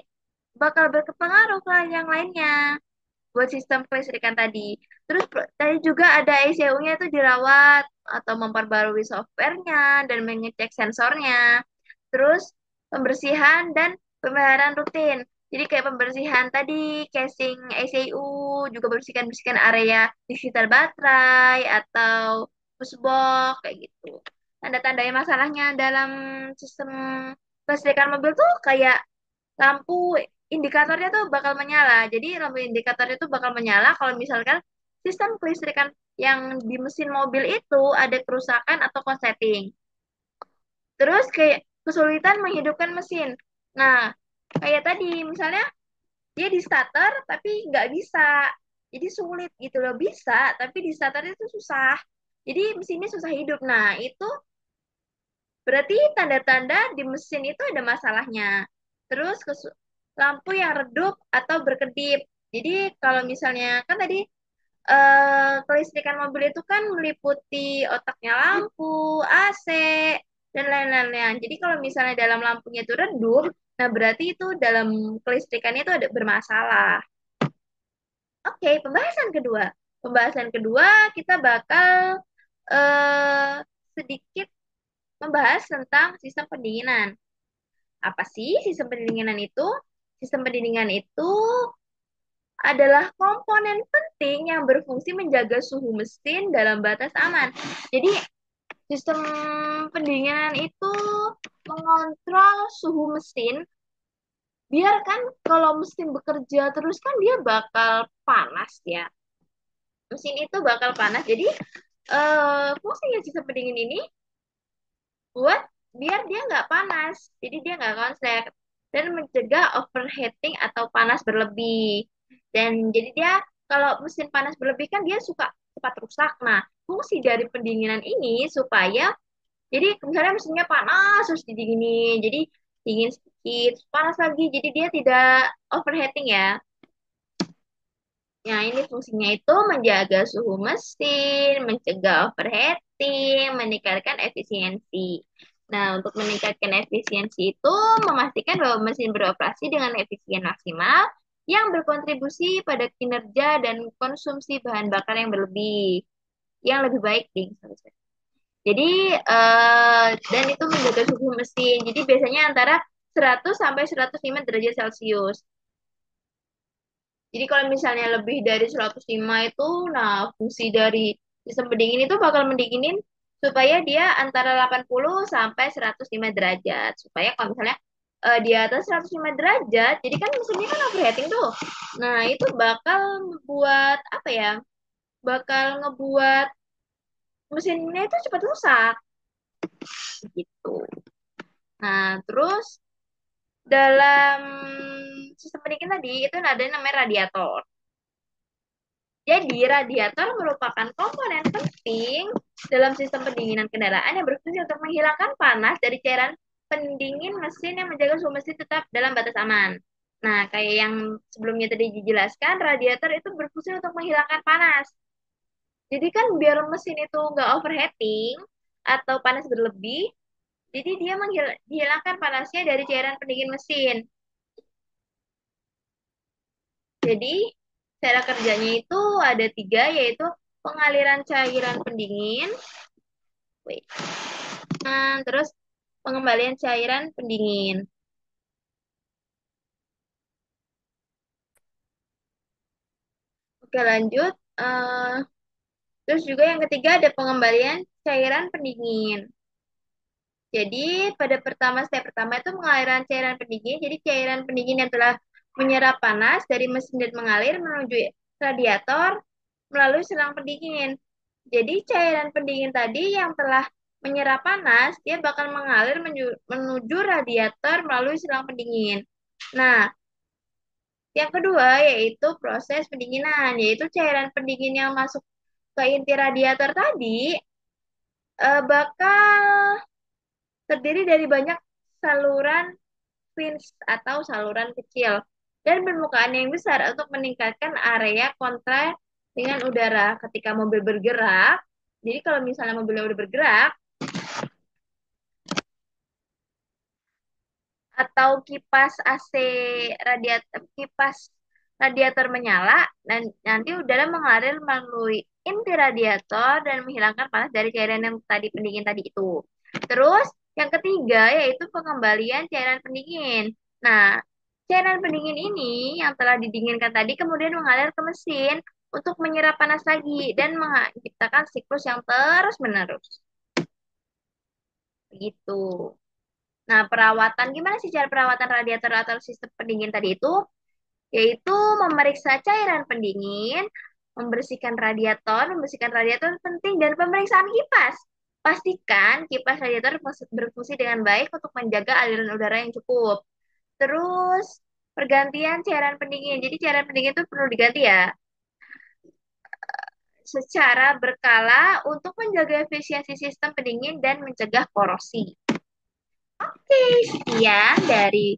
bakal berpengaruh ke yang lainnya buat sistem kelistrikan tadi. Terus tadi juga ada ECU-nya itu dirawat atau memperbarui softwarenya dan mengecek sensornya. Terus pembersihan dan pemeliharaan rutin. Jadi kayak pembersihan tadi, casing ECU, juga bersihkan-bersihkan area di sekitar baterai atau pushbox kayak gitu. Tanda-tandanya masalahnya dalam sistem kelistrikan mobil tuh kayak lampu indikatornya tuh bakal menyala. Jadi lampu indikatornya tuh bakal menyala kalau misalkan sistem kelistrikan yang di mesin mobil itu ada kerusakan atau konsleting. Terus kayak kesulitan menghidupkan mesin. Nah, kayak tadi misalnya dia di starter tapi nggak bisa. Jadi sulit gitu loh. Bisa, tapi di starter itu susah. Jadi mesinnya susah hidup. Nah, itu berarti tanda-tanda di mesin itu ada masalahnya. Terus lampu yang redup atau berkedip. Jadi kalau misalnya kan tadi kelistrikan mobil itu kan meliputi otaknya lampu, AC, dan lain-lain. Jadi kalau misalnya dalam lampunya itu redup, nah berarti itu dalam kelistrikannya itu ada bermasalah. Oke, pembahasan kedua. Pembahasan kedua kita bakal eh, sedikit membahas tentang sistem pendinginan. Apa sih sistem pendinginan itu? Sistem pendinginan itu adalah komponen penting yang berfungsi menjaga suhu mesin dalam batas aman. Jadi, sistem pendinginan itu mengontrol suhu mesin, biar kan kalau mesin bekerja terus kan dia bakal panas ya. Mesin itu bakal panas. Jadi, fungsinya sistem pendingin ini buat biar dia nggak panas. Jadi dia nggak konslet dan mencegah overheating atau panas berlebih. Dan jadi dia kalau mesin panas berlebih kan dia suka cepat rusak. Nah, fungsi dari pendinginan ini supaya jadi misalnya mesinnya panas terus didinginin. Jadi dingin sedikit, panas lagi. Jadi dia tidak overheating ya. Nah, ini fungsinya itu menjaga suhu mesin, mencegah overheating, meningkatkan efisiensi. Nah, untuk meningkatkan efisiensi itu memastikan bahwa mesin beroperasi dengan efisien maksimal yang berkontribusi pada kinerja dan konsumsi bahan bakar yang berlebih, yang lebih baik ding. Jadi, dan itu menjaga suhu mesin. Jadi biasanya antara 100 sampai 105 derajat Celcius. Jadi kalau misalnya lebih dari 105 itu, nah fungsi dari sistem pendingin itu bakal mendinginin supaya dia antara 80 sampai 105 derajat. Supaya kalau misalnya di atas 105 derajat, jadi kan mesinnya kan overheating tuh. Nah, itu bakal ngebuat apa ya? Bakal ngebuat mesinnya itu cepat rusak gitu. Nah, terus dalam sistem pendingin tadi itu ada yang namanya radiator. Jadi, radiator merupakan komponen penting dalam sistem pendinginan kendaraan yang berfungsi untuk menghilangkan panas dari cairan pendingin mesin yang menjaga suhu mesin tetap dalam batas aman. Nah, kayak yang sebelumnya tadi dijelaskan, radiator itu berfungsi untuk menghilangkan panas. Jadi kan biar mesin itu nggak overheating atau panas berlebih, jadi dia menghilangkan panasnya dari cairan pendingin mesin. Jadi cara kerjanya itu ada tiga, yaitu pengaliran cairan pendingin, wait, terus pengembalian cairan pendingin. Oke, lanjut. Terus juga yang ketiga ada pengembalian cairan pendingin. Jadi pada step pertama itu pengaliran cairan pendingin. Jadi cairan pendingin yang telah menyerap panas dari mesin dan mengalir menuju radiator melalui selang pendingin. Jadi cairan pendingin tadi yang telah menyerap panas, dia bakal mengalir menuju radiator melalui selang pendingin. Nah, yang kedua yaitu proses pendinginan, yaitu cairan pendingin yang masuk ke inti radiator tadi bakal terdiri dari banyak saluran fins atau saluran kecil dan permukaan yang besar untuk meningkatkan area kontak dengan udara ketika mobil bergerak. Jadi kalau misalnya mobilnya udah bergerak atau kipas AC radiator menyala dan nanti udara mengalir melalui inti radiator dan menghilangkan panas dari cairan yang tadi pendingin tadi itu. Terus yang ketiga yaitu pengembalian cairan pendingin. Nah, cairan pendingin ini yang telah didinginkan tadi kemudian mengalir ke mesin untuk menyerap panas lagi dan menciptakan siklus yang terus-menerus. Begitu. Nah, perawatan, gimana sih cara perawatan radiator atau sistem pendingin tadi itu? Yaitu memeriksa cairan pendingin, membersihkan radiator penting, dan pemeriksaan kipas. Pastikan kipas radiator berfungsi dengan baik untuk menjaga aliran udara yang cukup. Terus, pergantian cairan pendingin. Jadi cairan pendingin itu perlu diganti ya, secara berkala untuk menjaga efisiensi sistem pendingin dan mencegah korosi. Oke, sekian dari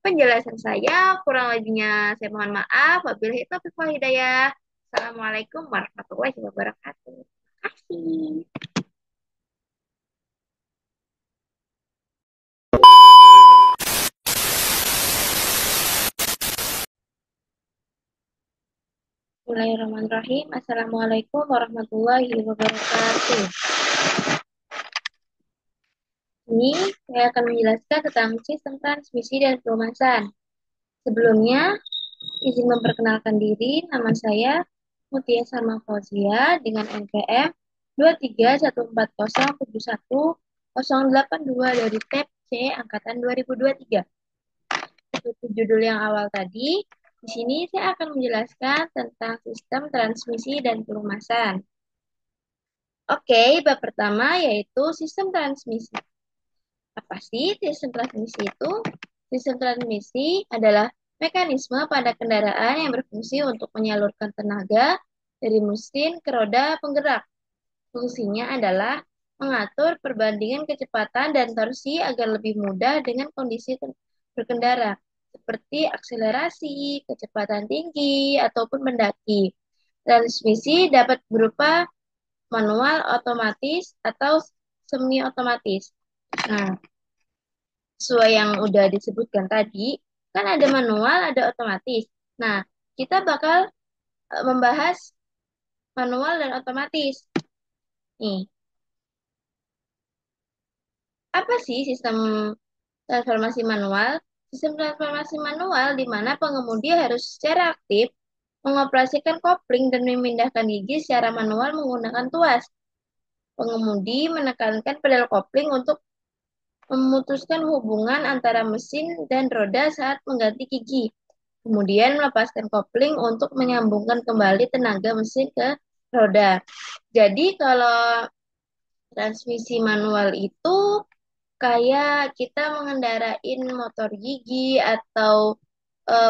penjelasan saya. Kurang lebihnya saya mohon maaf. Wabillahi taufiq wal hidayah. Assalamualaikum warahmatullahi wabarakatuh. Terima kasih. Bismillahirrahmanirrahim. Assalamualaikum warahmatullahi wabarakatuh. Ini saya akan menjelaskan tentang sistem transmisi dan pelumasan. Sebelumnya, izin memperkenalkan diri. Nama saya Mutia Salma Fauzia dengan NPM 2314071 dari tab C angkatan 2023. Seperti judul yang awal tadi, di sini saya akan menjelaskan tentang sistem transmisi dan pelumasan. Oke, bab pertama yaitu sistem transmisi. Apa sih sistem transmisi itu? Sistem transmisi adalah mekanisme pada kendaraan yang berfungsi untuk menyalurkan tenaga dari mesin ke roda penggerak. Fungsinya adalah mengatur perbandingan kecepatan dan torsi agar lebih mudah dengan kondisi berkendara, seperti akselerasi, kecepatan tinggi, ataupun mendaki. Transmisi dapat berupa manual, otomatis, atau semi otomatis. Nah, sesuai yang udah disebutkan tadi, kan ada manual, ada otomatis. Nah, kita bakal membahas manual dan otomatis. Nih, apa sih sistem transformasi manual? Sistem transformasi manual di mana pengemudi harus secara aktif mengoperasikan kopling dan memindahkan gigi secara manual menggunakan tuas. pengemudi menekankan pedal kopling untuk memutuskan hubungan antara mesin dan roda saat mengganti gigi. Kemudian melepaskan kopling untuk menyambungkan kembali tenaga mesin ke roda. Jadi kalau transmisi manual itu kayak kita mengendarain motor gigi atau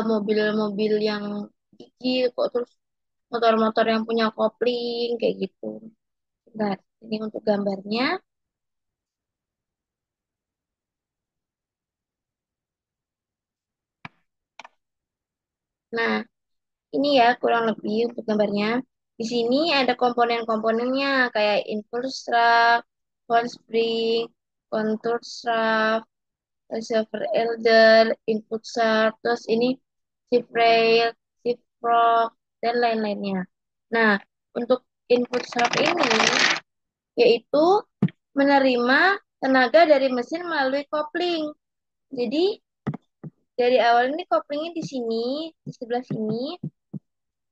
mobil-mobil yang gigi, kok terus motor-motor yang punya kopling kayak gitu. Bentar, ini untuk gambarnya. Nah, ini ya kurang lebih untuk gambarnya. Di sini ada komponen-komponennya kayak input shaft, handspring, contour shaft, receiver elder, input shaft, terus ini shift rail, shift frog, dan lain-lainnya. Nah, untuk input shaft ini yaitu menerima tenaga dari mesin melalui kopling. Jadi dari awal ini koplingnya di sini, di sebelah sini.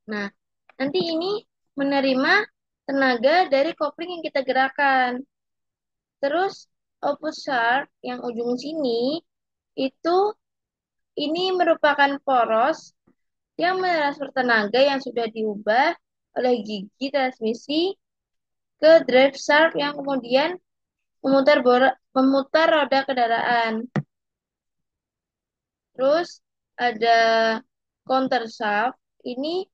Nah, nanti ini menerima tenaga dari kopling yang kita gerakan. Terus output shaft yang ujung sini itu ini merupakan poros yang mentransfer tenaga yang sudah diubah oleh gigi transmisi ke drive shaft yang kemudian memutar roda kendaraan. Terus ada counter shaft ini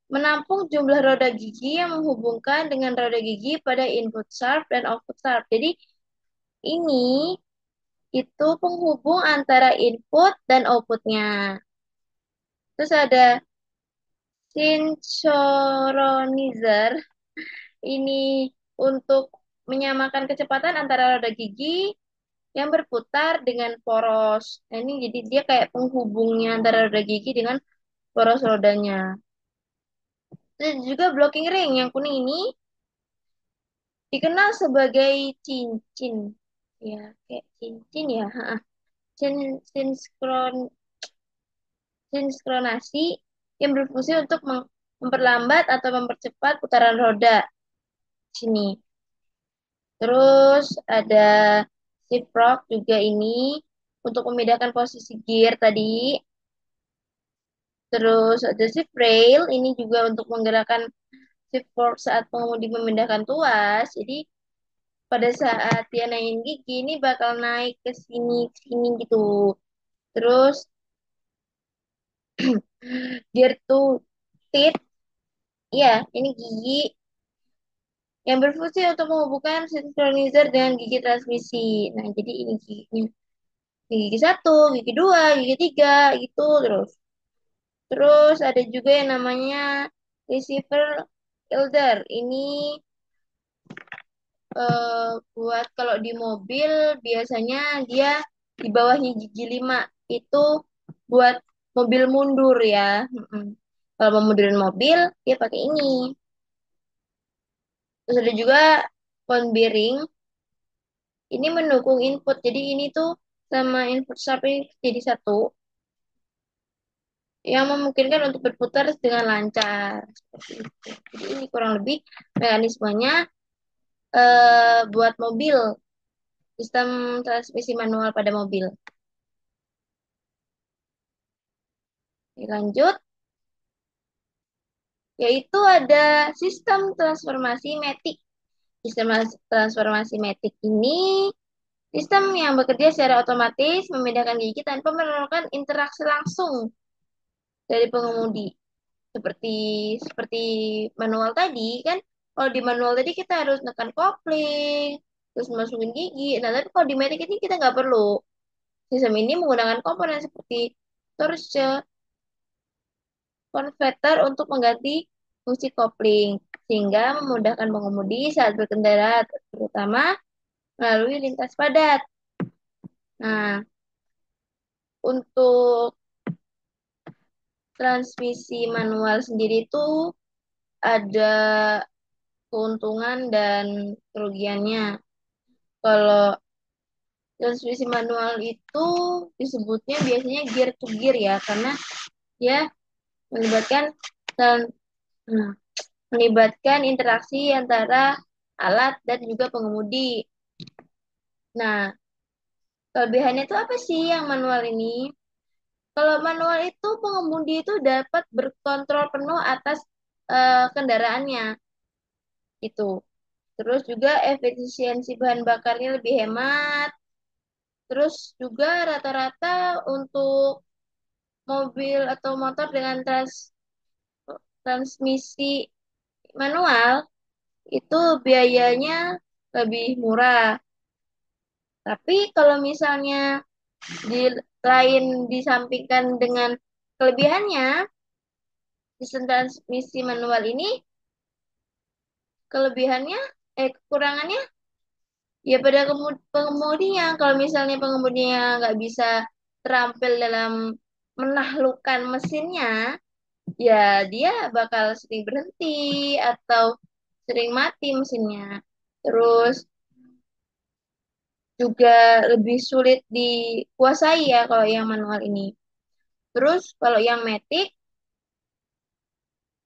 menampung jumlah roda gigi yang menghubungkan dengan roda gigi pada input shaft dan output shaft. Jadi ini itu penghubung antara input dan outputnya. Terus ada synchronizer ini untuk menyamakan kecepatan antara roda gigi yang berputar dengan poros. Nah, ini jadi dia kayak penghubungnya antara roda gigi dengan poros rodanya. Terus juga blocking ring yang kuning ini dikenal sebagai cincin. Ya, kayak cincin ya. Sin sinkron sinkronasi yang berfungsi untuk memperlambat atau mempercepat putaran roda. Sini. Terus ada shift rock juga ini untuk memindahkan posisi gear tadi. Terus ada shift rail ini juga untuk menggerakkan shift fork saat pengemudi memindahkan tuas. Jadi pada saat dia naikin gigi ini bakal naik ke sini gitu. Terus gear to teeth, ya ini gigi yang berfungsi untuk menghubungkan synchronizzer dengan gigi transmisi. Nah, jadi ini giginya. Gigi satu, gigi dua, gigi tiga, gitu terus. Terus ada juga yang namanya receiver elder. Ini buat kalau di mobil biasanya dia di bawahnya gigi 5 itu buat mobil mundur ya. Kalau mau mundurin mobil dia pakai ini. Terus ada juga phone bearing. Ini mendukung input. Jadi ini tuh sama input sampai jadi satu yang memungkinkan untuk berputar dengan lancar. Seperti itu. Jadi ini kurang lebih mekanismenya buat mobil, sistem transmisi manual pada mobil. Oke, lanjut, yaitu ada sistem transformasi matic. Sistem transformasi matic ini sistem yang bekerja secara otomatis memindahkan gigi tanpa memerlukan interaksi langsung dari pengemudi. Seperti seperti manual tadi kan, kalau di manual tadi kita harus nekan kopling, terus masukin gigi. Nah, tapi kalau di matic ini kita nggak perlu. Sistem ini menggunakan komponen seperti torque converter untuk mengganti fungsi kopling, sehingga memudahkan pengemudi saat berkendara, terutama melalui lintas padat. Nah, untuk transmisi manual sendiri itu ada keuntungan dan kerugiannya. Kalau transmisi manual itu disebutnya biasanya gear to gear ya, karena dia melibatkan dan nah, melibatkan interaksi antara alat, dan juga pengemudi. Nah, kelebihannya itu apa sih yang manual ini? Kalau manual itu pengemudi itu dapat berkontrol penuh atas kendaraannya itu. Terus juga efisiensi bahan bakarnya lebih hemat. Terus juga rata-rata untuk mobil atau motor dengan transmisi manual itu biayanya lebih murah. Tapi kalau misalnya di lain disampingkan dengan kelebihannya, sistem transmisi manual ini kelebihannya kekurangannya ya pada pengemudinya. Kalau misalnya pengemudinya nggak bisa terampil dalam menaklukkan mesinnya, ya dia bakal sering berhenti atau sering mati mesinnya. Terus juga lebih sulit dikuasai ya kalau yang manual ini. Terus kalau yang matic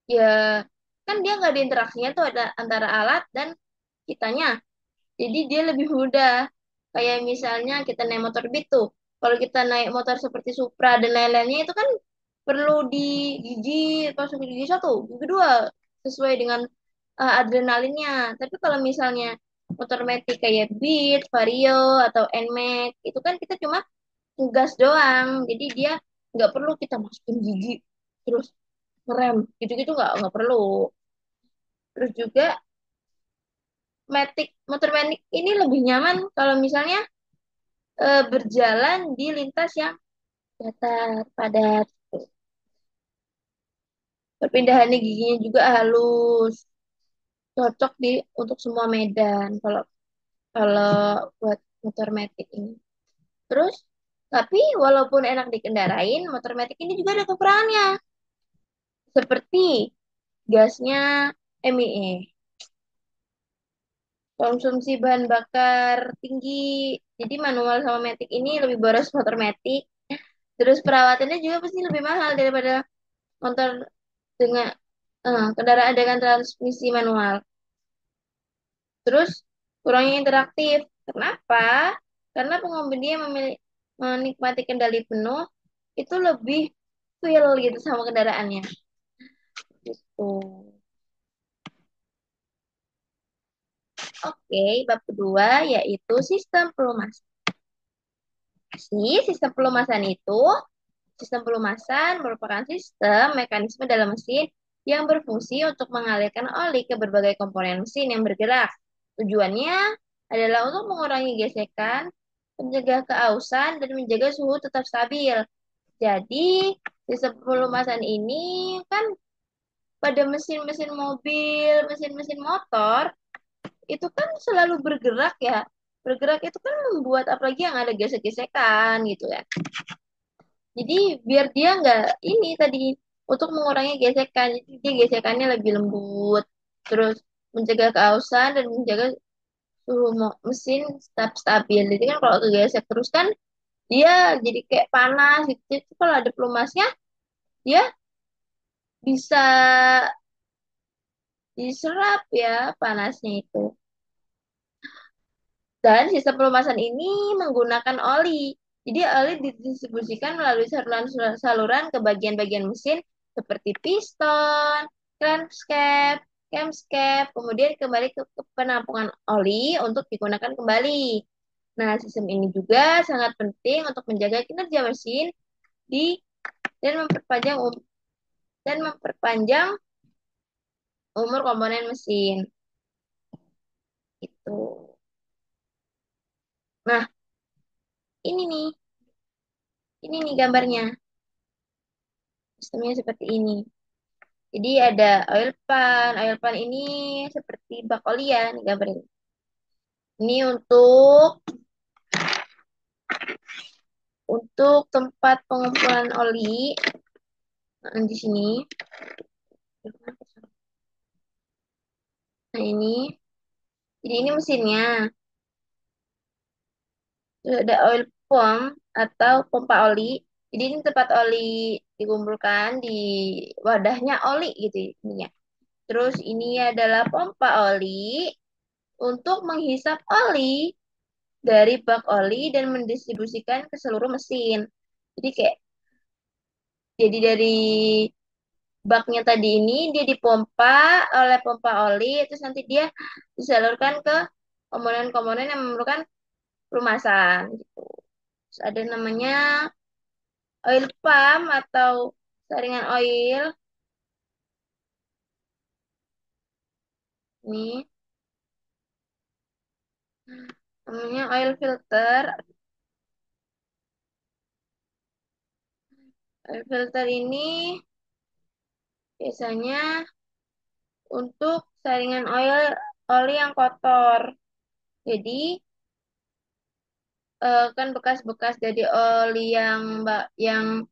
ya kan dia nggak ada interaksinya tuh ada antara alat dan kitanya. Jadi dia lebih mudah. Kayak misalnya kita naik motor Beat tuh. Kalau kita naik motor seperti Supra dan lain-lainnya itu kan perlu di gigi, masuk ke gigi satu, gigi kedua, sesuai dengan adrenalinnya. Tapi kalau misalnya motor metik kayak Beat, Vario, atau NMAX, itu kan kita cuma ngegas doang. Jadi dia nggak perlu kita masukin gigi, terus ngerem. Gitu-gitu nggak perlu. Terus juga motor metik ini lebih nyaman kalau misalnya berjalan di lintas yang datar, padat. Perpindahannya giginya juga halus, cocok untuk semua medan. Kalau kalau buat motor metik ini. Terus, tapi walaupun enak dikendarain, motor metik ini juga ada kekurangannya, seperti gasnya MIE, konsumsi bahan bakar tinggi. Jadi manual sama metik ini lebih boros motor metik. Terus perawatannya juga pasti lebih mahal daripada motor dengan kendaraan dengan transmisi manual. Terus kurangnya interaktif. Kenapa? Karena pengemudinya menikmati kendali penuh itu lebih feel gitu sama kendaraannya. Gitu. Oke, bab kedua yaitu sistem pelumas. Sistem pelumasan itu, sistem pelumasan merupakan sistem mekanisme dalam mesin yang berfungsi untuk mengalirkan oli ke berbagai komponen mesin yang bergerak. Tujuannya adalah untuk mengurangi gesekan, mencegah keausan, dan menjaga suhu tetap stabil. Jadi, sistem pelumasan ini kan pada mesin-mesin mobil, mesin-mesin motor, itu kan selalu bergerak ya. Bergerak itu kan membuat apalagi yang ada gesek-gesekan gitu ya. Jadi biar dia nggak ini tadi untuk mengurangi gesekan, jadi dia gesekannya lebih lembut, terus mencegah keausan dan menjaga suhu mesin tetap stabil. Jadi kan kalau kegesek terus kan dia jadi kayak panas gitu. Jadi kalau ada pelumasnya dia bisa diserap ya panasnya itu. Dan sistem pelumasan ini menggunakan oli. Jadi oli didistribusikan melalui saluran ke bagian-bagian mesin seperti piston, camshaft, kemudian kembali ke penampungan oli untuk digunakan kembali. Nah, sistem ini juga sangat penting untuk menjaga kinerja mesin di dan memperpanjang umur komponen mesin. Itu. Nah, ini nih, ini nih gambarnya. Sistemnya seperti ini. Jadi ada oil pan. Oil pan ini seperti bak oli ya, nih gambar ini. Ini untuk tempat pengumpulan oli di sini. Nah ini, jadi ini mesinnya. Terus ada oil pump atau pompa oli. Jadi ini tempat oli dikumpulkan di wadahnya oli gitu ininya. Terus ini adalah pompa oli. untuk menghisap oli dari bak oli dan mendistribusikan ke seluruh mesin. Jadi kayak dari baknya tadi ini dia dipompa oleh pompa oli, terus nanti dia disalurkan ke komponen-komponen yang memerlukan pelumasan gitu. Terus ada namanya oil pump atau saringan oil. Ini namanya oil filter. Oil filter ini biasanya untuk saringan oli yang kotor. Jadi kan bekas-bekas dari oli yang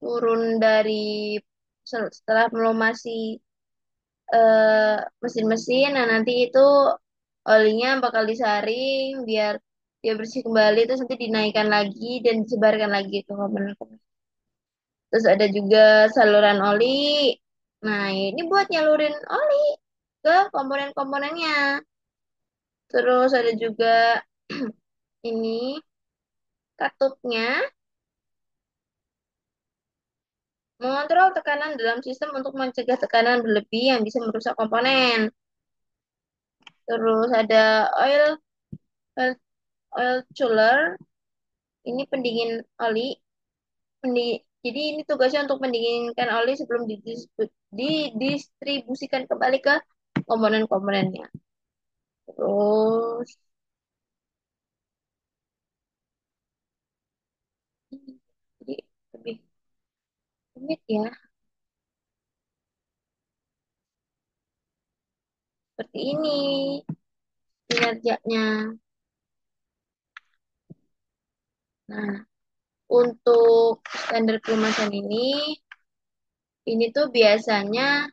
turun dari setelah melumasi mesin-mesin. Nah, nanti itu olinya bakal disaring biar dia bersih kembali, terus nanti dinaikkan lagi dan disebarkan lagi ke komponen-komponen. Terus ada juga saluran oli. Nah, ini buat nyalurin oli ke komponen-komponennya. Terus ada juga ini katupnya mengontrol tekanan dalam sistem untuk mencegah tekanan berlebih yang bisa merusak komponen. Terus ada oil, oil chiller, ini pendingin oli. Jadi ini tugasnya untuk mendinginkan oli sebelum didistribusikan kembali ke komponen-komponennya. Terus jadi lebih rumit ya, seperti ini kinerjanya. Nah, untuk standar kemasan ini tuh biasanya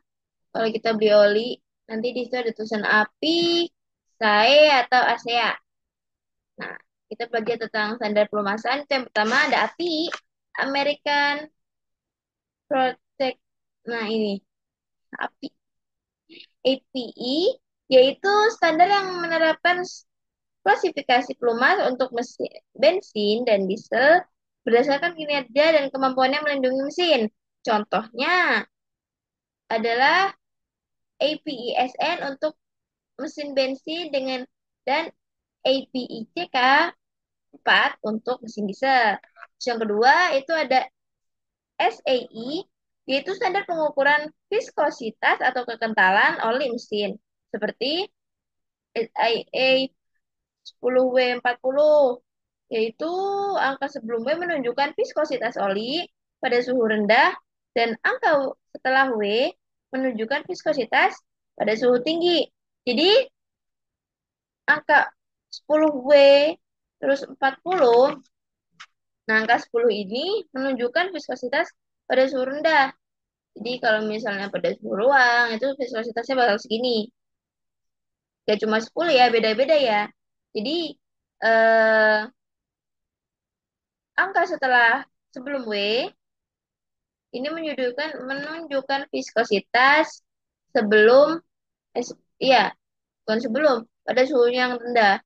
kalau kita beli oli, nanti di situ ada tulisan API, SAE, atau ASEA. Nah, kita belajar tentang standar pelumasan. Itu yang pertama ada API, American Protect. Nah, ini API. API yaitu standar yang menerapkan klasifikasi pelumas untuk mesin bensin dan diesel berdasarkan kinerja dan kemampuannya melindungi mesin. Contohnya adalah APISN untuk mesin bensin dan APICK 4 untuk mesin diesel. Terus yang kedua itu ada SAE, yaitu standar pengukuran viskositas atau kekentalan oli mesin, seperti SIA 10W40, yaitu angka sebelum W menunjukkan viskositas oli pada suhu rendah dan angka setelah W menunjukkan viskositas pada suhu tinggi. Jadi angka 10W terus 40, nah angka 10 ini menunjukkan viskositas pada suhu rendah. Jadi kalau misalnya pada suhu ruang itu viskositasnya bakal segini. Gak cuma 10 ya, beda-beda ya. Jadi eh, angka setelah sebelum W ini menunjukkan viskositas sebelum iya, bukan sebelum, pada suhu yang rendah.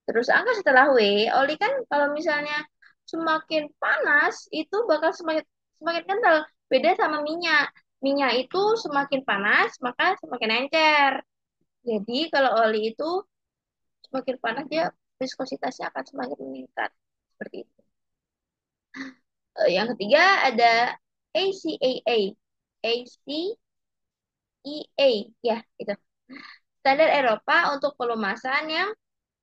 Terus angka setelah W, oli kan kalau misalnya semakin panas itu bakal semakin semakin kental. Beda sama minyak. Minyak itu semakin panas maka semakin encer. Jadi kalau oli itu semakin panas dia viskositasnya akan semakin meningkat. Seperti itu. Yang ketiga ada ACAA. ACEA ya itu. Standar Eropa untuk pelumasan yang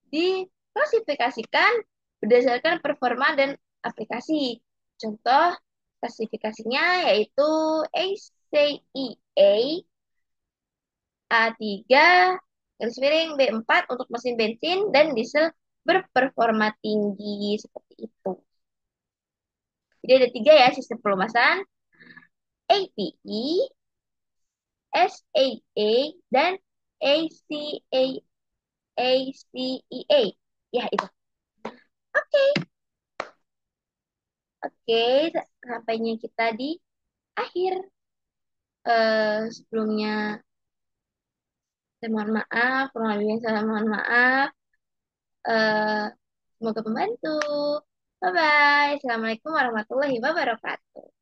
diklasifikasikan berdasarkan performa dan aplikasi. Contoh klasifikasinya yaitu ACEA A3 garis miring B4 untuk mesin bensin dan diesel berperforma tinggi seperti itu. Jadi ada tiga ya sistem pelumasan, APE, SAA, dan ACA, ACEA. Ya itu. Oke, oke, sampainya kita di akhir sebelumnya Saya mohon maaf, kurang lebihnya saya mohon maaf. Eh, Semoga membantu. Bye-bye. Assalamualaikum warahmatullahi wabarakatuh.